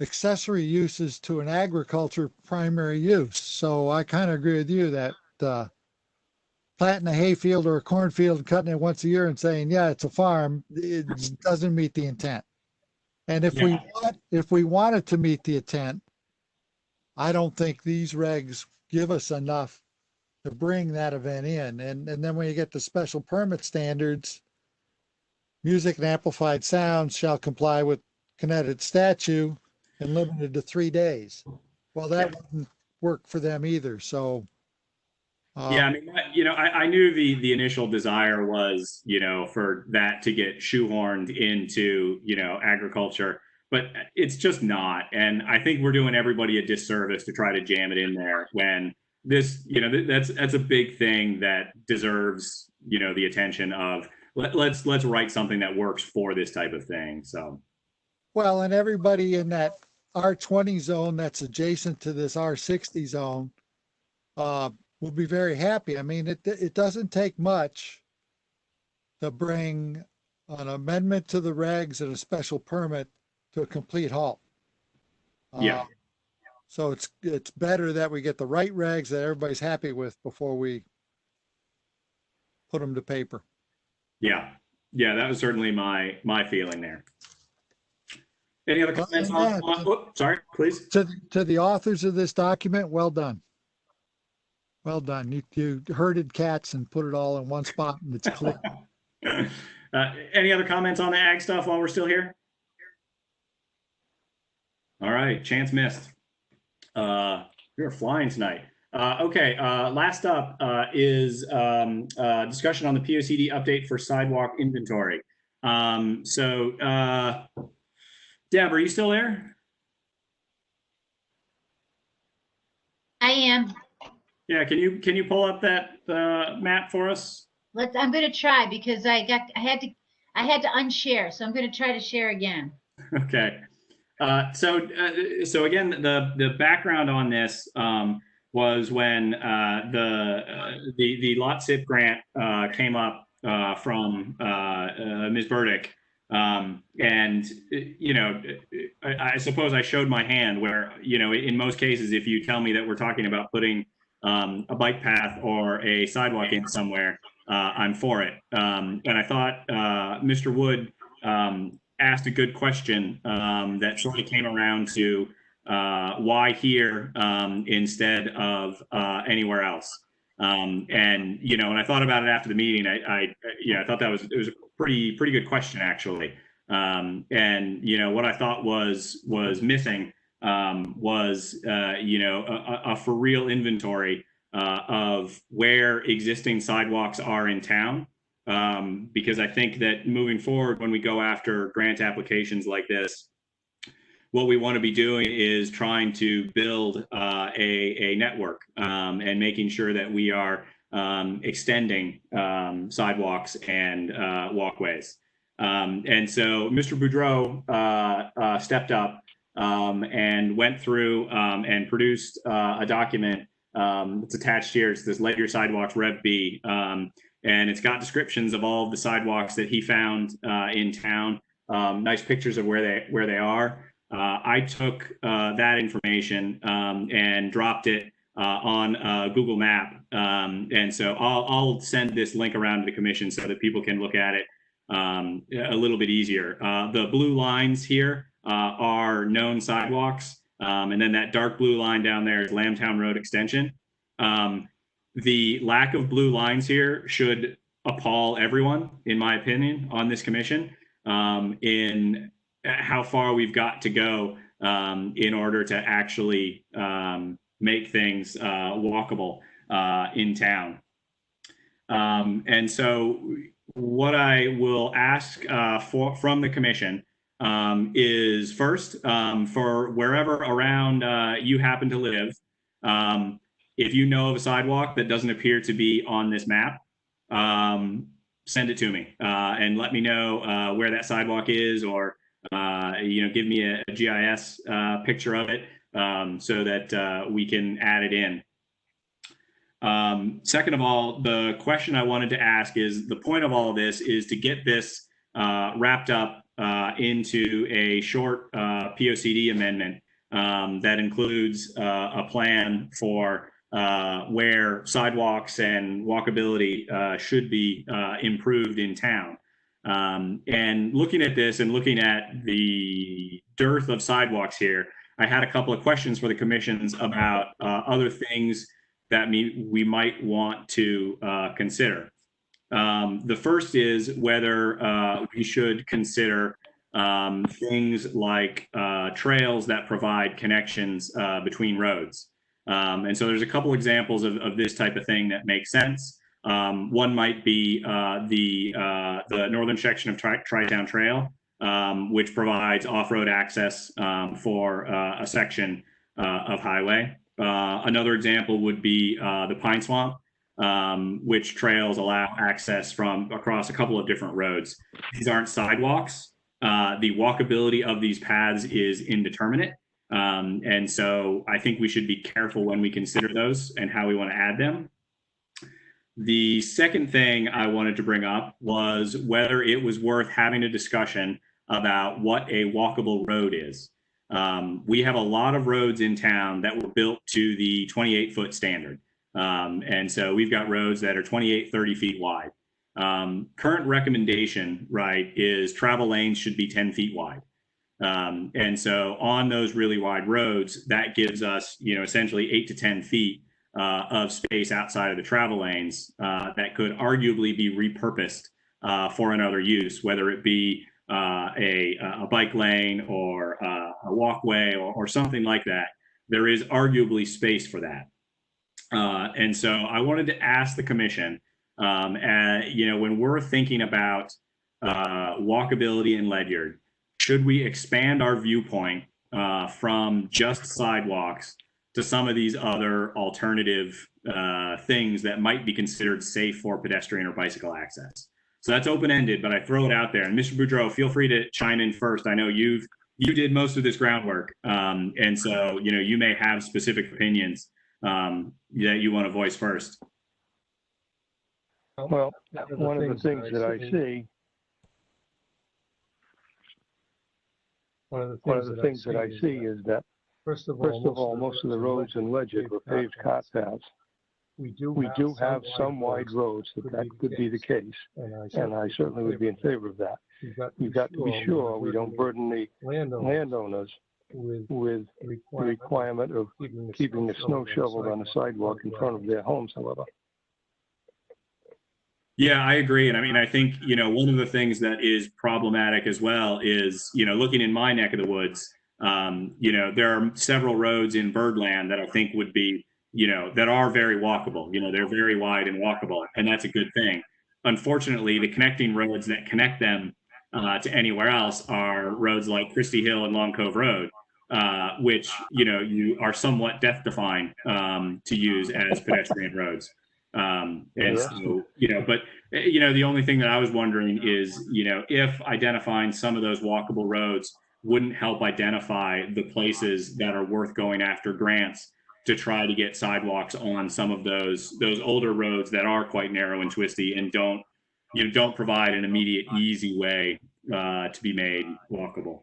accessory uses to an agriculture primary use. So I kind of agree with you that planting a hayfield or a cornfield and cutting it once a year and saying, yeah, it's a farm, it doesn't meet the intent. And if we wanted to meet the intent, I don't think these regs give us enough to bring that event in. And then when you get to special permit standards, music and amplified sounds shall comply with Connecticut statute and limited to 3 days. Well, that wouldn't work for them either. So, yeah, I mean, I knew the initial desire was, for that to get shoehorned into, agriculture, but it's just not. And I think we're doing everybody a disservice to try to jam it in there when this, that's a big thing that deserves, the attention of let's write something that works for this type of thing. So. Well, and everybody in that R20 zone that's adjacent to this R60 zone will be very happy. I mean, it doesn't take much to bring an amendment to the regs and a special permit to a complete halt. Yeah. So it's better that we get the right regs that everybody's happy with before we put them to paper. Yeah. Yeah, that was certainly my feeling there. Any other comments on sorry, please. To the authors of this document, well done. Well done. You herded cats and put it all in one spot and it's clear. Any other comments on the ag stuff while we're still here? All right, chance missed. You're flying tonight. Okay, last up is discussion on the POCD update for sidewalk inventory. Deb, are you still there? I am. Yeah, can you pull up that map for us? I'm going to try because I had to unshare, so I'm going to try to share again. Okay. So again, the background on this was when the lot SIP grant came up from Ms. Burdick. And I suppose I showed my hand where, in most cases, if you tell me that we're talking about putting a bike path or a sidewalk in somewhere, I'm for it. And I thought Mr. Wood asked a good question that sort of came around to why here instead of anywhere else. And you know, when I thought about it after the meeting, I thought it was a pretty good question actually. And you know, what I thought was missing was you know, a for real inventory of where existing sidewalks are in town. Because I think that moving forward, when we go after grant applications like this, what we want to be doing is trying to build a network and making sure that we are extending sidewalks and walkways. And so Mr. Boudreau stepped up and went through and produced a document that's attached here. It's this Ledyard Sidewalks Rev B. And it's got descriptions of all of the sidewalks that he found in town, nice pictures of where they are. I took that information and dropped it on Google Map. And so I'll send this link around to the commission so that people can look at it a little bit easier. The blue lines here are known sidewalks. And then that dark blue line down there is Lambtown Road Extension. The lack of blue lines here should appall everyone, in my opinion, on this commission, in how far we've got to go in order to actually make things walkable in town. And so what I will ask from the commission is first, for wherever around you happen to live, if you know of a sidewalk that doesn't appear to be on this map, send it to me and let me know where that sidewalk is, or you know, give me a GIS picture of it so that we can add it in. Second of all, the question I wanted to ask is, the point of all of this is to get this wrapped up into a short POCD amendment that includes a plan for where sidewalks and walkability should be improved in town. And looking at this and looking at the dearth of sidewalks here, I had a couple of questions for the commissions about other things that we might want to consider. The first is whether we should consider things like trails that provide connections between roads. And so there's a couple examples of this type of thing that makes sense. One might be the northern section of Tri-Town Trail, which provides off-road access for a section of highway. Another example would be the Pine Swamp, which trails allow access from across a couple of different roads. These aren't sidewalks. The walkability of these paths is indeterminate. And so I think we should be careful when we consider those and how we want to add them. The second thing I wanted to bring up was whether it was worth having a discussion about what a walkable road is. We have a lot of roads in town that were built to the 28-foot standard. And so we've got roads that are 28, 30 feet wide. Current recommendation, right, is travel lanes should be 10 feet wide. And so on those really wide roads, that gives us, you know, essentially 8 to 10 feet of space outside of the travel lanes that could arguably be repurposed for another use, whether it be a bike lane or a walkway or something like that. There is arguably space for that. And so I wanted to ask the commission, you know, when we're thinking about walkability in Ledyard, should we expand our viewpoint from just sidewalks to some of these other alternative things that might be considered safe for pedestrian or bicycle access? So that's open-ended, but I throw it out there. And Mr. Boudreau, feel free to chime in first. I know you did most of this groundwork, and so you know you may have specific opinions that you want to voice first. Well, one of the things that I see. One of the things that I see is that, first of all, most of the roads in Ledyard were paved cart paths. we do have some wide roads that could be the case, and I certainly would be in favor of that. We've got to be sure we don't burden the landowners with the requirement of keeping the snow shoveled on the sidewalk in front of their homes, however. Yeah, I agree. And I mean, I think, one of the things that is problematic as well is, looking in my neck of the woods, there are several roads in Birdland that I think would be, that are very walkable. They're very wide and walkable, and that's a good thing. Unfortunately, the connecting roads that connect them to anywhere else are roads like Christie Hill and Long Cove Road, which, you are somewhat death-defying to use as pedestrian roads. So, but, the only thing that I was wondering is, if identifying some of those walkable roads wouldn't help identify the places that are worth going after grants to try to get sidewalks on some of those older roads that are quite narrow and twisty and don't provide an immediate, easy way to be made walkable.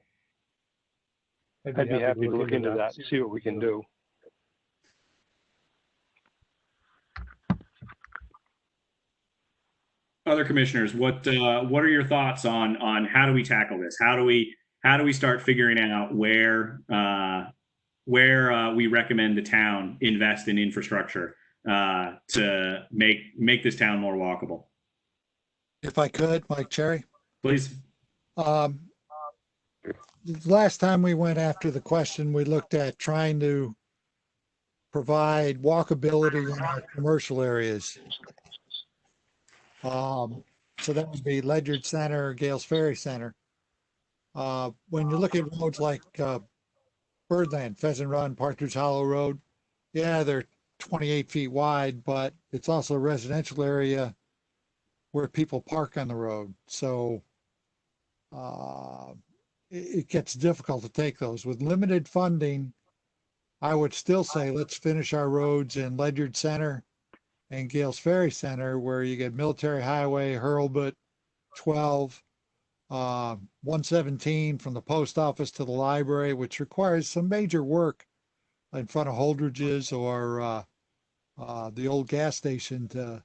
I'd be happy to look into that and see what we can do. Other commissioners, what are your thoughts on how do we tackle this? How do we start figuring out where we recommend the town invest in infrastructure to make this town more walkable? If I could, Mike Cherry. Please. Last time we went after the question, we looked at trying to provide walkability in our commercial areas. So that would be Ledyard Center, Gales Ferry Center. When you look at roads like Birdland, Pheasant Run, Partridge Hollow Road, yeah, they're 28 feet wide, but it's also a residential area where people park on the road. So it gets difficult to take those. With limited funding, I would still say let's finish our roads in Ledyard Center and Gales Ferry Center, where you get Military Highway, Hurlbut, 12, 117 from the post office to the library, which requires some major work in front of Holdridge's or the old gas station to,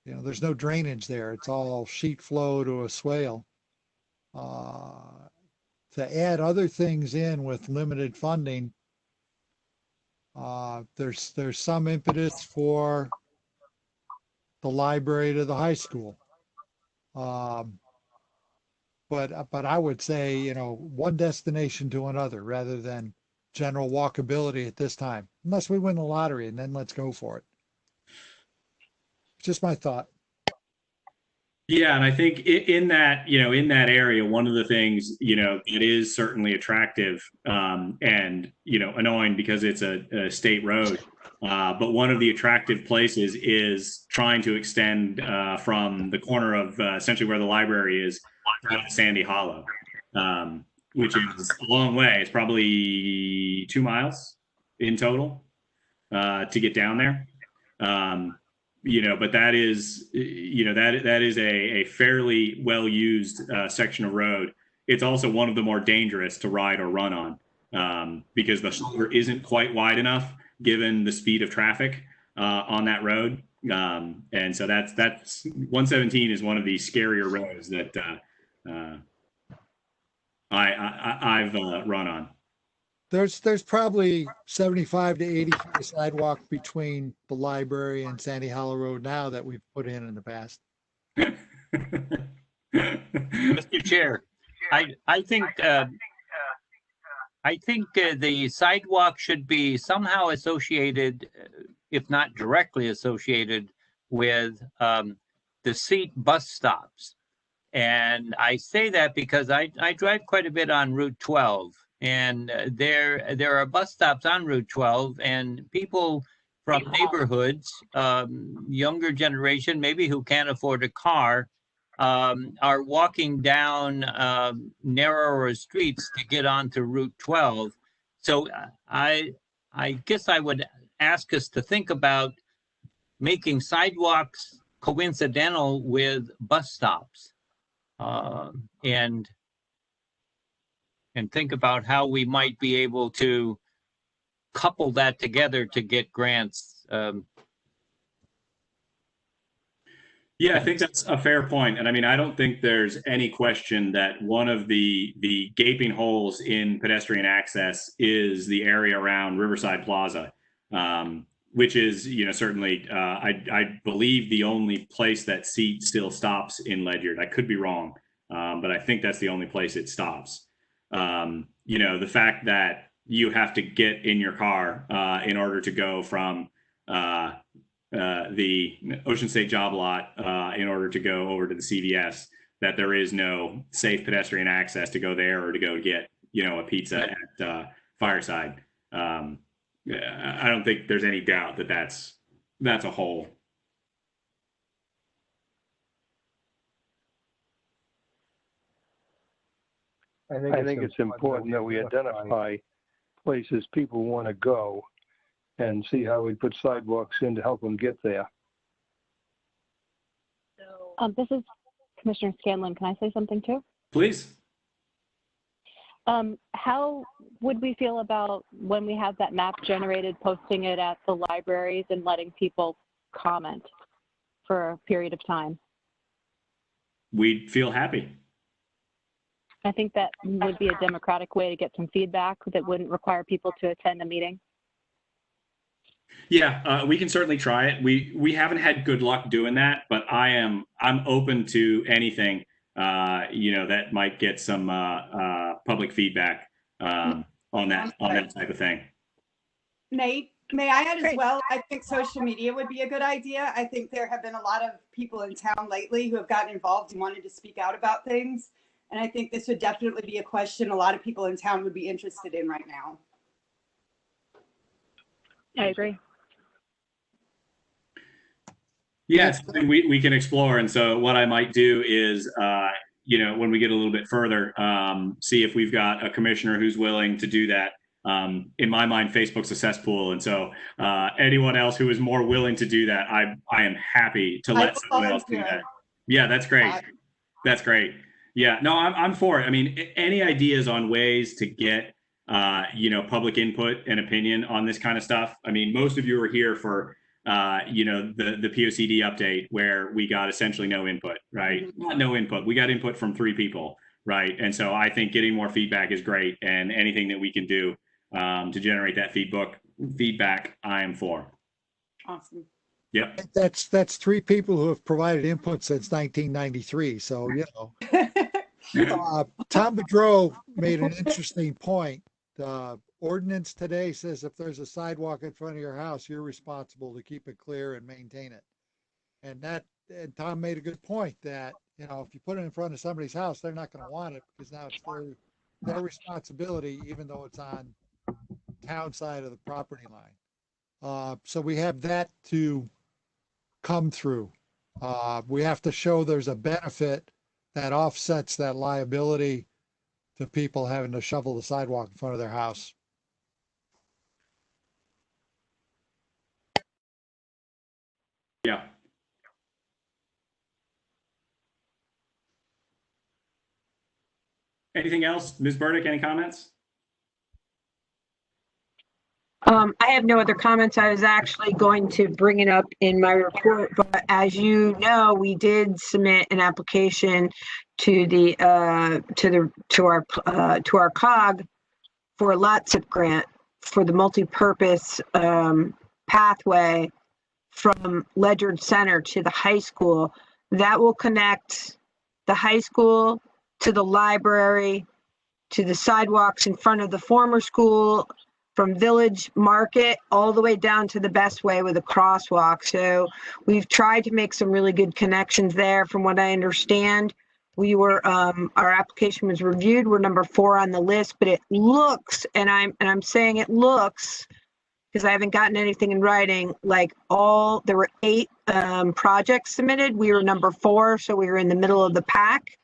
there's no drainage there. It's all sheet flow to a swale. To add other things in with limited funding, there's some impetus for the library to the high school. But I would say, one destination to another rather than general walkability at this time, unless we win the lottery, and then let's go for it. Just my thought. Yeah, and I think in that area, one of the things, it is certainly attractive and, annoying because it's a state road. But one of the attractive places is trying to extend from the corner of essentially where the library is to Sandy Hollow, which is a long way. It's probably 2 miles in total to get down there. But that is, that is a fairly well-used section of road. It's also one of the more dangerous to ride or run on because the shoulder isn't quite wide enough given the speed of traffic on that road. And so that's 117 is one of the scarier roads that I've run on. There's probably 75 to 80 feet of sidewalk between the library and Sandy Hollow Road now that we've put in the past. Mr. Chair, I think the sidewalk should be somehow associated, if not directly associated, with the seat bus stops. And I say that because I drive quite a bit on Route 12. And there are bus stops on Route 12, and people from neighborhoods, younger generation, maybe who can't afford a car, are walking down narrower streets to get onto Route 12. So I guess I would ask us to think about making sidewalks coincidental with bus stops, and think about how we might be able to couple that together to get grants Yeah, I think that's a fair point. And I mean, I don't think there's any question that one of the gaping holes in pedestrian access is the area around Riverside Plaza, which is, you know, certainly, I believe the only place that seat still stops in Ledyard. I could be wrong, but I think that's the only place it stops. You know, the fact that you have to get in your car in order to go from the Ocean State job lot in order to go over to the CVS, that there is no safe pedestrian access to go there or to go get, you know, a pizza at Fireside. I don't think there's any doubt that that's a hole. I think it's important that we identify places people want to go and see how we put sidewalks in to help them get there. This is Commissioner Scanlon. Can I say something too? Please. How would we feel about when we have that map generated, posting it at the libraries and letting people comment for a period of time? We'd feel happy. I think that would be a democratic way to get some feedback that wouldn't require people to attend a meeting. Yeah, we can certainly try it. We haven't had good luck doing that, but I'm open to anything, you know, that might get some public feedback on that type of thing. Nate, may I add as well? I think social media would be a good idea. I think there have been a lot of people in town lately who have gotten involved and wanted to speak out about things. And I think this would definitely be a question a lot of people in town would be interested in right now. I agree. Yeah, it's something we can explore. And so what I might do is, you know, when we get a little bit further, see if we've got a commissioner who's willing to do that. In my mind, Facebook's a cesspool. And so anyone else who is more willing to do that, I am happy to let someone else do that. Yeah, that's great. That's great. Yeah, no, I'm for it. I mean, any ideas on ways to get, you know, public input and opinion on this kind of stuff? I mean, most of you are here for, you know, the POCD update where we got essentially no input, right? Not no input. We got input from 3 people, right? And so I think getting more feedback is great, and anything that we can do to generate that feedback, I am for. Awesome. Yep. That's 3 people who have provided input since 1993. So, you know, Tom Bedreau made an interesting point. Ordinance today says if there's a sidewalk in front of your house, you're responsible to keep it clear and maintain it. And Tom made a good point that, you know, if you put it in front of somebody's house, they're not going to want it because now it's their responsibility, even though it's on town side of the property line. So we have that to come through. We have to show there's a benefit that offsets that liability to people having to shovel the sidewalk in front of their house. Yeah. Anything else? Ms. Burdick, any comments? I have no other comments. I was actually going to bring it up in my report, but as you know, we did submit an application to our COG for a lot SIP grant for the multi-purpose pathway from Ledyard Center to the high school. That will connect the high school to the library, to the sidewalks in front of the former school, from Village Market all the way down to the Best Way with a crosswalk. So we've tried to make some really good connections there. From what I understand, we were our application was reviewed. We're number 4 on the list, but it looks, and I'm saying it looks, because I haven't gotten anything in writing, like there were 8 projects submitted. We were number 4, so we were in the middle of the pack.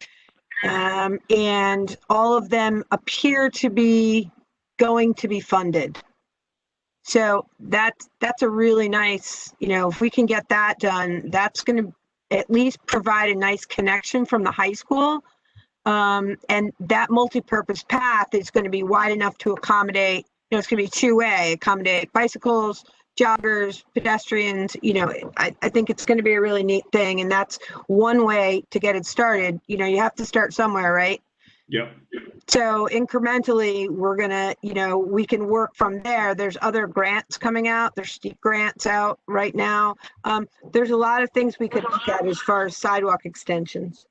And all of them appear to be going to be funded. So that's a really nice, you know, if we can get that done, that's going to at least provide a nice connection from the high school. And that multi-purpose path is going to be wide enough to accommodate, you know, it's going to be 2-way, accommodate bicycles, joggers, pedestrians, I think it's going to be a really neat thing. And that's one way to get it started. You have to start somewhere, right? Yep. So incrementally, we're going to, we can work from there. There's other grants coming out. There's steep grants out right now. There's a lot of things we could look at as far as sidewalk extensions.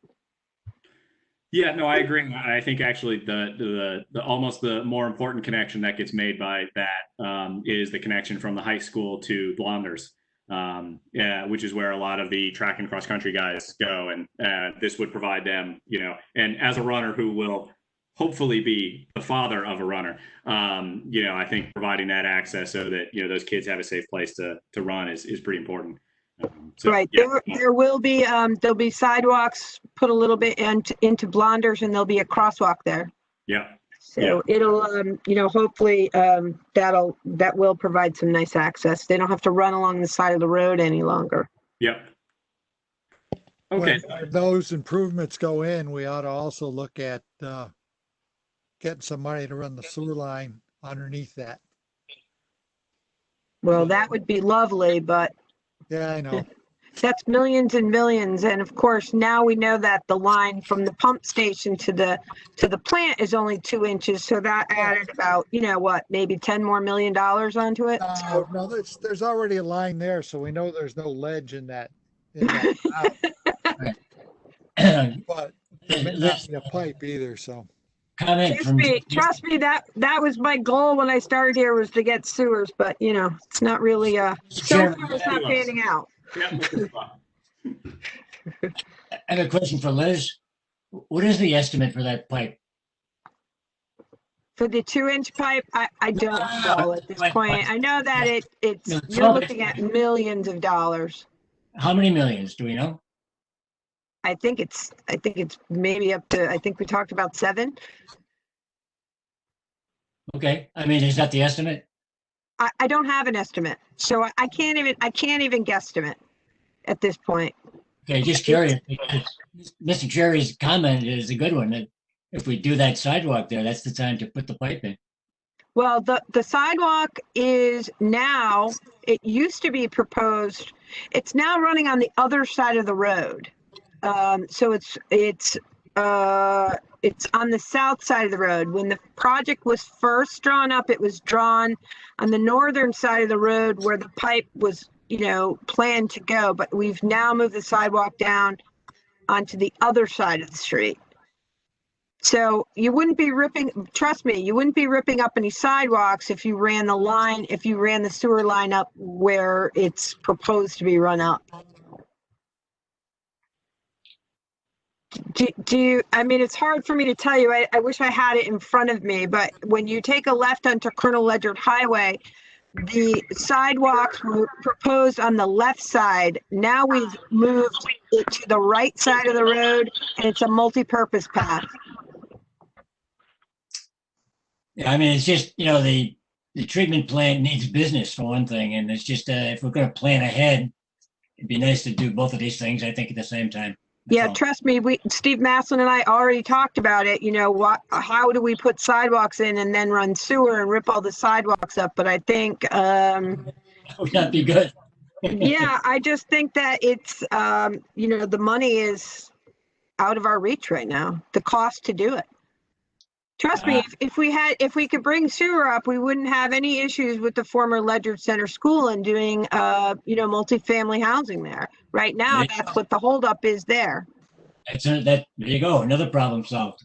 Yeah, no, I agree. I think actually the almost the more important connection that gets made by that is the connection from the high school to Blonders, which is where a lot of the track and cross country guys go, and this would provide them, and as a runner who will hopefully be the father of a runner, I think providing that access so that those kids have a safe place to run is pretty important. Right. Yeah. There will be there'll be sidewalks put a little bit into Blonders, and there'll be a crosswalk there. Yeah. So it'll hopefully that will provide some nice access. They don't have to run along the side of the road any longer. Yep. Okay. When those improvements go in, we ought to also look at getting some money to run the sewer line underneath that. Well, that would be lovely, but yeah, I know. That's millions and millions. And of course, now we know that the line from the pump station to the plant is only 2 inches. So that added about, maybe $10 more million onto it. No, there's already a line there. So we know there's no ledge in that. But it may not be a pipe either. So trust me, that was my goal when I started here, was to get sewers, but it's not really so far it's not panning out. I have a question for Liz. What is the estimate for that pipe? For the 2-inch pipe, I don't know at this point. I know that you're looking at millions of dollars. How many millions do we know? I think it's maybe up to, I think we talked about 7. Okay. I mean, is that the estimate? I don't have an estimate, so I can't even guesstimate at this point. Okay, just curious. Mr. Cherry's comment is a good one. That if we do that sidewalk there, that's the time to put the pipe in. Well, the sidewalk is now, it used to be proposed, it's now running on the other side of the road. So it's on the south side of the road. When the project was first drawn up, it was drawn on the northern side of the road where the pipe was, planned to go. But we've now moved the sidewalk down onto the other side of the street. So you wouldn't be trust me, you wouldn't be ripping up any sidewalks if you ran the sewer line up where it's proposed to be run up. It's hard for me to tell you. I wish I had it in front of me, but when you take a left onto Colonel Ledyard Highway, the sidewalks were proposed on the left side. Now we've moved it to the right side of the road, and it's a multi-purpose path. Yeah, it's just, the treatment plant needs business for one thing, and it's just if we're going to plan ahead, it'd be nice to do both of these things, I think, at the same time. Yeah, trust me, Steve Maslin and I already talked about it. How do we put sidewalks in and then run sewer and rip all the sidewalks up? But I think would not be good. Yeah, I just think that it's the money is out of our reach right now. The cost to do it. Trust me, if we could bring sewer up, we wouldn't have any issues with the former Ledyard Center School and doing multifamily housing there. Right now, that's what the holdup is there. There you go, another problem solved.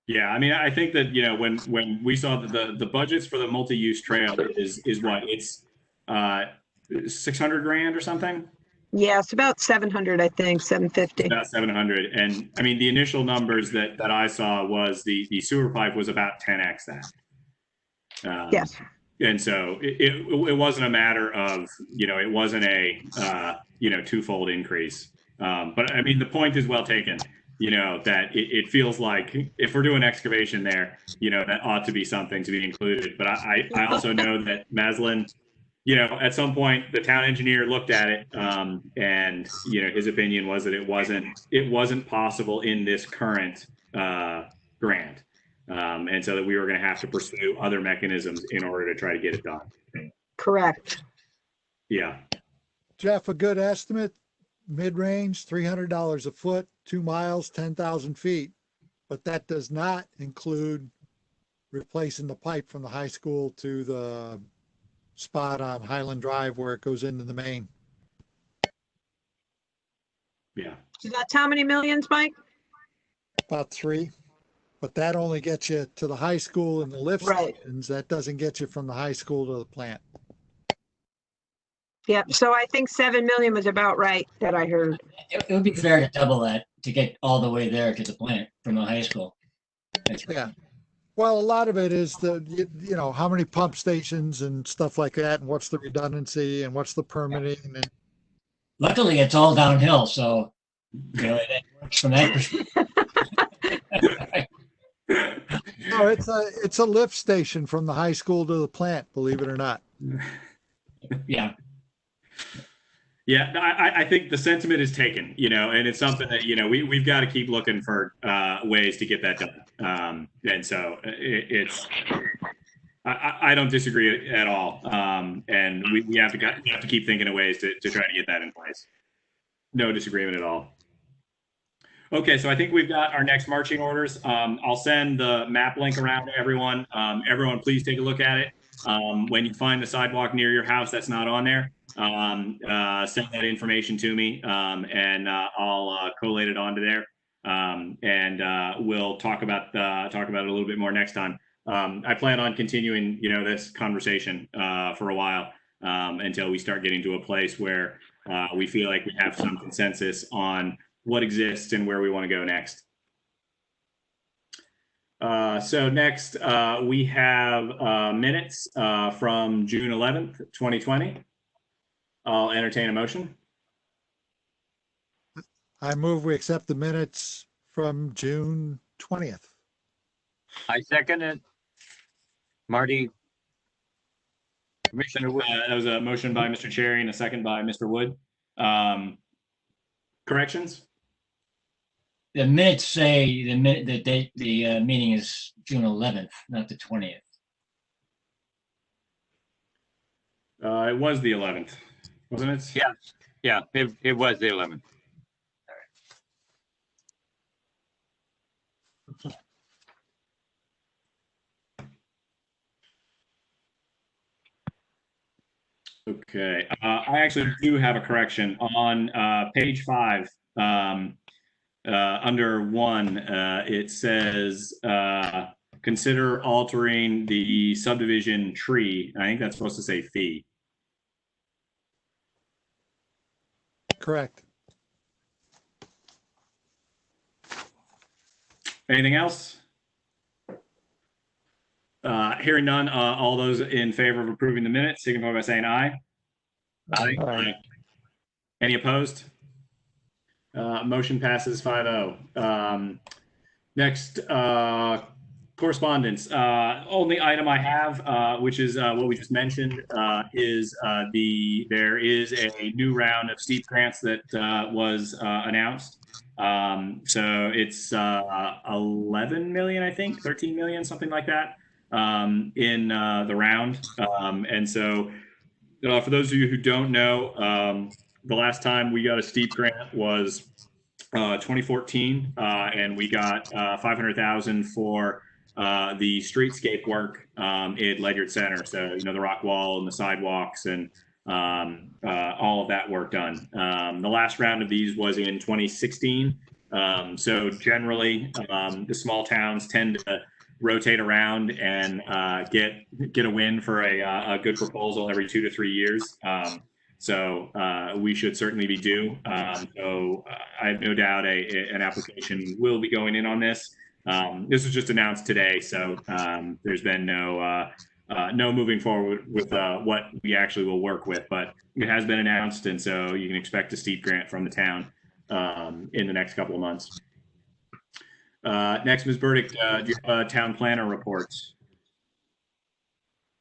Yeah, I think that when we saw the budgets for the multi-use trail is what, it's $600,000 or something. Yeah, it's about 700, I think, 750. About 700, and the initial numbers that I saw was the sewer pipe was about 10x that. Yes. And so it wasn't a matter of it wasn't a twofold increase. But the point is well taken. That it feels like if we're doing excavation there, that ought to be something to be included. But I also know that Maslin, at some point the town engineer looked at it, and his opinion was that it wasn't possible in this current grant, and so that we were going to have to pursue other mechanisms in order to try to get it done. Correct. Yeah. Jeff, a good estimate, mid-range, $300 a foot, 2 miles, 10,000 feet. But that does not include replacing the pipe from the high school to the spot on Highland Drive where it goes into the main. Yeah. So that's how many millions, Mike? About 3. But that only gets you to the high school and the lift Right. stations. That doesn't get you from the high school to the plant. Yep. So I think 7 million was about right that I heard. It would be fair to double that to get all the way there to the plant from the high school. Yeah. Well, a lot of it is you know, how many pump stations and stuff like that, and what's the redundancy and what's the permitting. And Luckily, it's all downhill, so you know, it works from that perspective. no, it's a lift station from the high school to the plant, believe it or not. Yeah. Yeah, I think the sentiment is taken, you know, and it's something that, you know, we've got to keep looking for ways to get that done. And so I don't disagree at all. And we have to keep thinking of ways to try to get that in place. No disagreement at all. Okay, so I think we've got our next marching orders. I'll send the map link around to everyone. Everyone, please take a look at it. When you find the sidewalk near your house that's not on there, send that information to me, and I'll collate it onto there, and we'll talk about it a little bit more next time. I plan on continuing, you know, this conversation for a while until we start getting to a place where we feel like we have some consensus on what exists and where we want to go next. So next, we have minutes from June 11th, 2020. I'll entertain a motion. I move we accept the minutes from June 20th. I second it. Marty. Commissioner Wood. That was a motion by Mr. Cherry and a second by Mr. Wood. Corrections? The minutes say the date, the meeting is June 11th, not the 20th. It was the 11th, wasn't it? Yeah, it was the 11th. Okay, I actually do have a correction on page 5. Under 1, it says consider altering the subdivision tree. I think that's supposed to say fee. Correct. Anything else? Hearing none, all those in favor of approving the minutes signify by saying aye. Aye. Aye. Any opposed? Motion passes 5-0. Next, correspondence. Only item I have, which is what we just mentioned, is there is a new round of steep grants that was announced. So it's 11 million, I think, 13 million, something like that, in the round. And so for those of you who don't know, the last time we got a steep grant was 2014, and we got 500,000 for the streetscape work in Ledyard Center. So, you know, the rock wall and the sidewalks and all of that work done. The last round of these was in 2016. So generally, the small towns tend to rotate around and get a win for a good proposal every 2 to 3 years. So we should certainly be due. So I have no doubt an application will be going in on this. This was just announced today, so there's been no moving forward with what we actually will work with, but it has been announced, and so you can expect a steep grant from the town in the next couple of months. Next, Ms. Burdick, do you have town planner reports?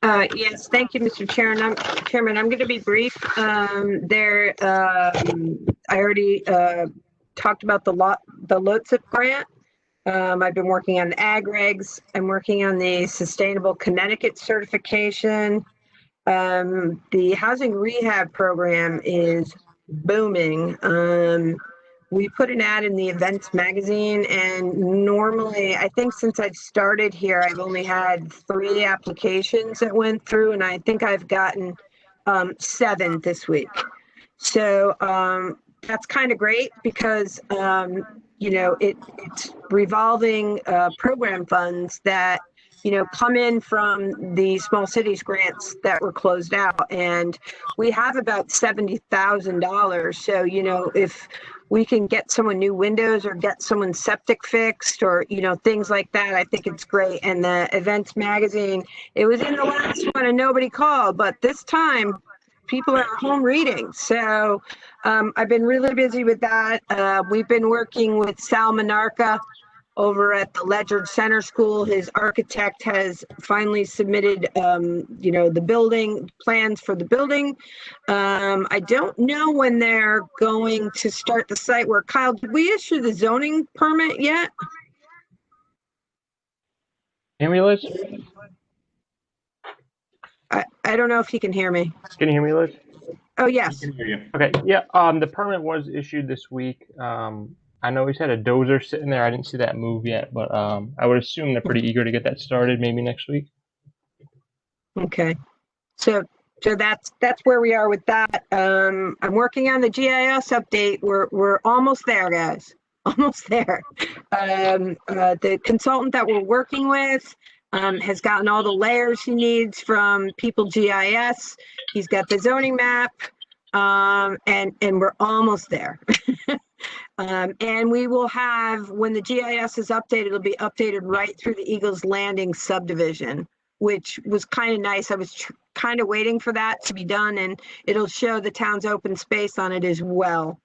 Yes, thank you, Mr. Chairman. I'm going to be brief. I already talked about the LOTSIP grant. I've been working on the ag regs. I'm working on the Sustainable Connecticut certification. The housing rehab program is booming. We put an ad in the events magazine, and normally, I think since I've started here, I've only had 3 applications that went through, and I think I've gotten 7 this week. So that's kind of great because, you know, it's revolving program funds that, you know, come in from the small cities grants that were closed out. And we have about $70,000. So, you know, if we can get someone new windows or get someone septic fixed or, you know, things like that, I think it's great. And the events magazine, it was in the last one and nobody called, but this time people are home reading. So I've been really busy with that. We've been working with Sal Monarca over at the Ledyard Center School. His architect has finally submitted, you know, the building plans for the building. I don't know when they're going to start the site work. Kyle, did we issue the zoning permit yet? Hear me, Liz? I don't know if he can hear me. Can you hear me, Liz? Oh, yes. Can hear you. Okay, yeah, the permit was issued this week. I know he's had a dozer sitting there. I didn't see that move yet, but I would assume they're pretty eager to get that started maybe next week. Okay. So that's where we are with that. I'm working on the GIS update. We're almost there, guys. Almost there. The consultant that we're working with has gotten all the layers he needs from People GIS. He's got the zoning map, and we're almost there. And we will have, when the GIS is updated, it'll be updated right through the Eagles Landing subdivision, which was kind of nice. I was kind of waiting for that to be done, and it'll show the town's open space on it as well.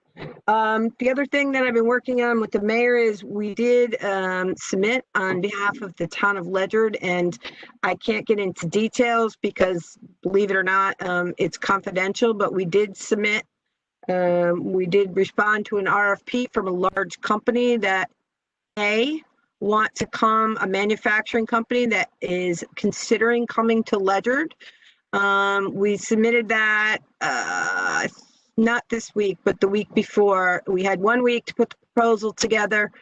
The other thing that I've been working on with the mayor is we did submit on behalf of the town of Ledyard, and I can't get into details because, believe it or not, it's confidential, but we did submit. We did respond to an RFP from a large company that want to come, a manufacturing company that is considering coming to Ledyard. We submitted that not this week, but the week before. We had 1 week to put the proposal together.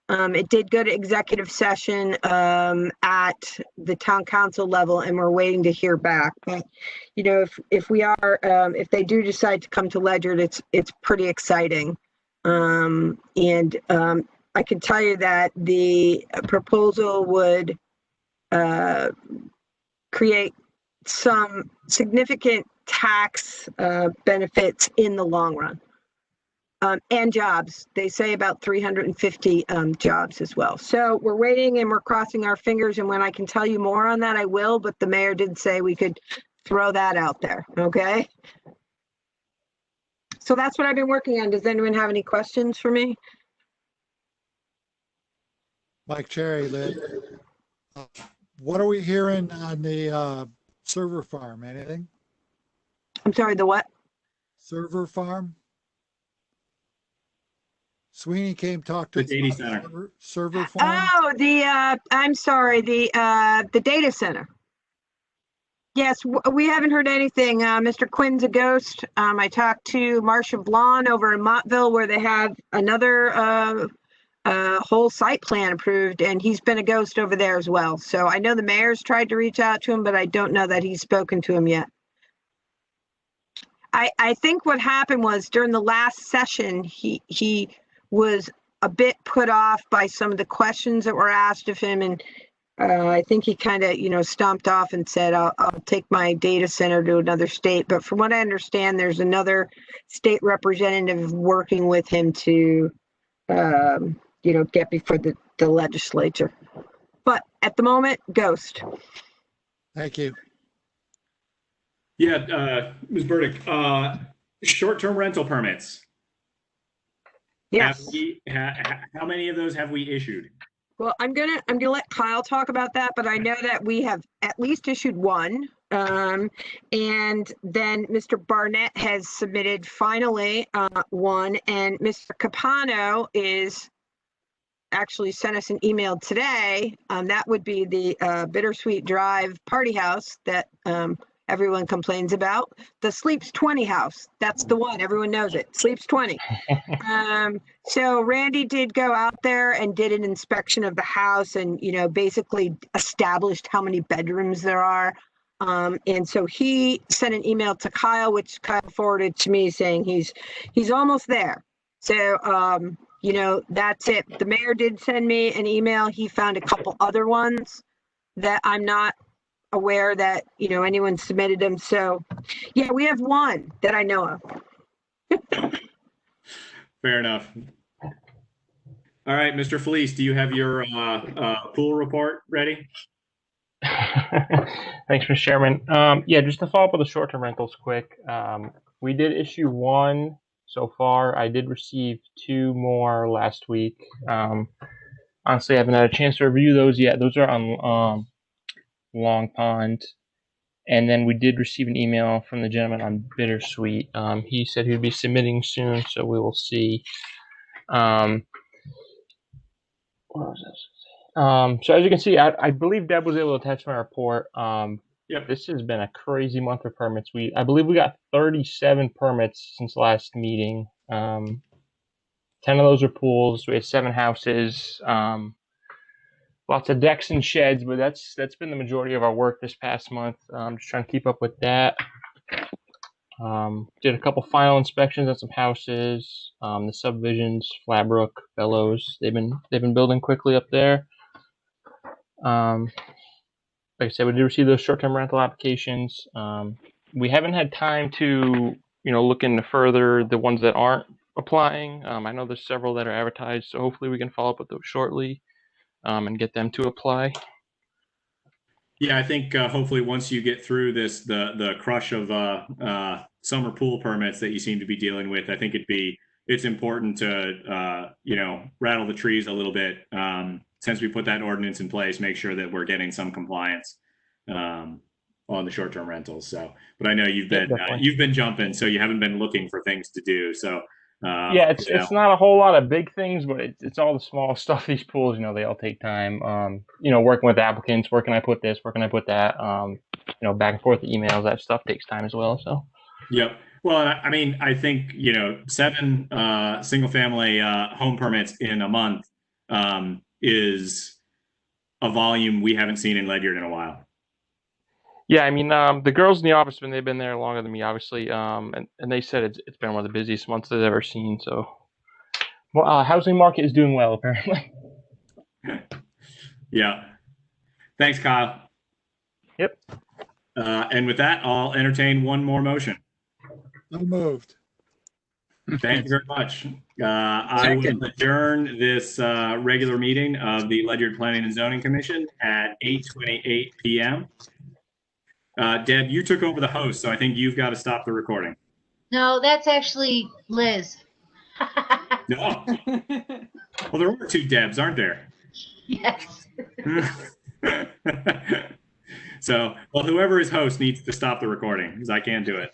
It did go to executive session at the town council level, and we're waiting to hear back. But you know, if we are, if they do decide to come to Ledyard, it's pretty exciting. And I can tell you that the proposal would create some significant tax benefits in the long run. And jobs. They say about 350 jobs as well. So we're waiting and we're crossing our fingers. And when I can tell you more on that, I will. But the mayor did say we could throw that out there. Okay. So that's what I've been working on. Does anyone have any questions for me? Mike Cherry, Lynn. What are we hearing on the server farm? Anything? I'm sorry, the what? Server farm? Sweeney came talk to The data center. Server farm. Oh, I'm sorry, the data center. Yes, we haven't heard anything. Mr. Quinn's a ghost. I talked to Marcia Blon over in Montville where they have another whole site plan approved, and he's been a ghost over there as well. So I know the mayor's tried to reach out to him, but I don't know that he's spoken to him yet. I think what happened was during the last session, he was a bit put off by some of the questions that were asked of him, and I think he kind of, stomped off and said, I'll take my data center to another state. But from what I understand, there's another state representative working with him to, get before the legislature. But at the moment, ghost. Thank you. Yeah, Ms. Burdick, short-term rental permits. Yes. How many of those have we issued? Well, I'm gonna let Kyle talk about that, but I know that we have at least issued one. And then Mr. Barnett has submitted finally one, and Mr. Capano is actually sent us an email today. That would be the Bittersweet Drive Party House that everyone complains about. The Sleeps 20 house, that's the one, everyone knows it, Sleeps 20. So Randy did go out there and did an inspection of the house and, you know, basically established how many bedrooms there are. And so he sent an email to Kyle, which Kyle forwarded to me saying he's almost there. So, you know, that's it. The mayor did send me an email. He found a couple other ones that I'm not aware that, you know, anyone submitted them. So yeah, we have one that I know of. Fair enough. All right, Mr. Felice, do you have your pool report ready? Thanks, Mr. Chairman. Yeah, just to follow up with the short-term rentals quick. We did issue one so far. I did receive 2 more last week. Honestly, I haven't had a chance to review those yet. Those are on Long Pond. And then we did receive an email from the gentleman on Bittersweet. He said he'd be submitting soon, so we will see. What was this? So as you can see, I believe Deb was able to attach my report. Yep. This has been a crazy month for permits. I believe we got 37 permits since last meeting. 10 of those are pools. We had 7 houses. Lots of decks and sheds, but that's been the majority of our work this past month. Just trying to keep up with that. Did a couple final inspections on some houses. The subdivisions, Flabbrook, Bellows. They've been building quickly up there. Like I said, we did receive those short-term rental applications. We haven't had time to, you know, look into further the ones that aren't applying. I know there's several that are advertised, so hopefully we can follow up with those shortly. And get them to apply. Yeah, I think hopefully once you get through this, the crush of summer pool permits that you seem to be dealing with, I think it's important to you know, rattle the trees a little bit since we put that ordinance in place. Make sure that we're getting some compliance on the short-term rentals. So, but I know you've been jumping, so you haven't been looking for things to do. So. Yeah, it's not a whole lot of big things, but it's all the small stuff. These pools, you know, they all take time. You know, working with applicants, where can I put this, where can I put that? You know, back and forth emails, that stuff takes time as well. So. Yep. Well, I mean, I think, you know, 7 single-family home permits in a month is a volume we haven't seen in Ledyard in a while. Yeah, I mean, the girls in the office, they've been there longer than me, obviously, and they said it's been one of the busiest months they've ever seen. So, well, housing market is doing well, apparently. Yeah. Thanks, Kyle. Yep. And with that, I'll entertain one more motion. So moved. Thank you very much. I will adjourn this regular meeting of the Ledyard Planning and Zoning Commission at 8:28 p.m. Deb, you took over the host, so I think you've got to stop the recording. No, that's actually Liz. No. Well, there are 2 Debs, aren't there? Yes. So, well, whoever is host needs to stop the recording because I can't do it.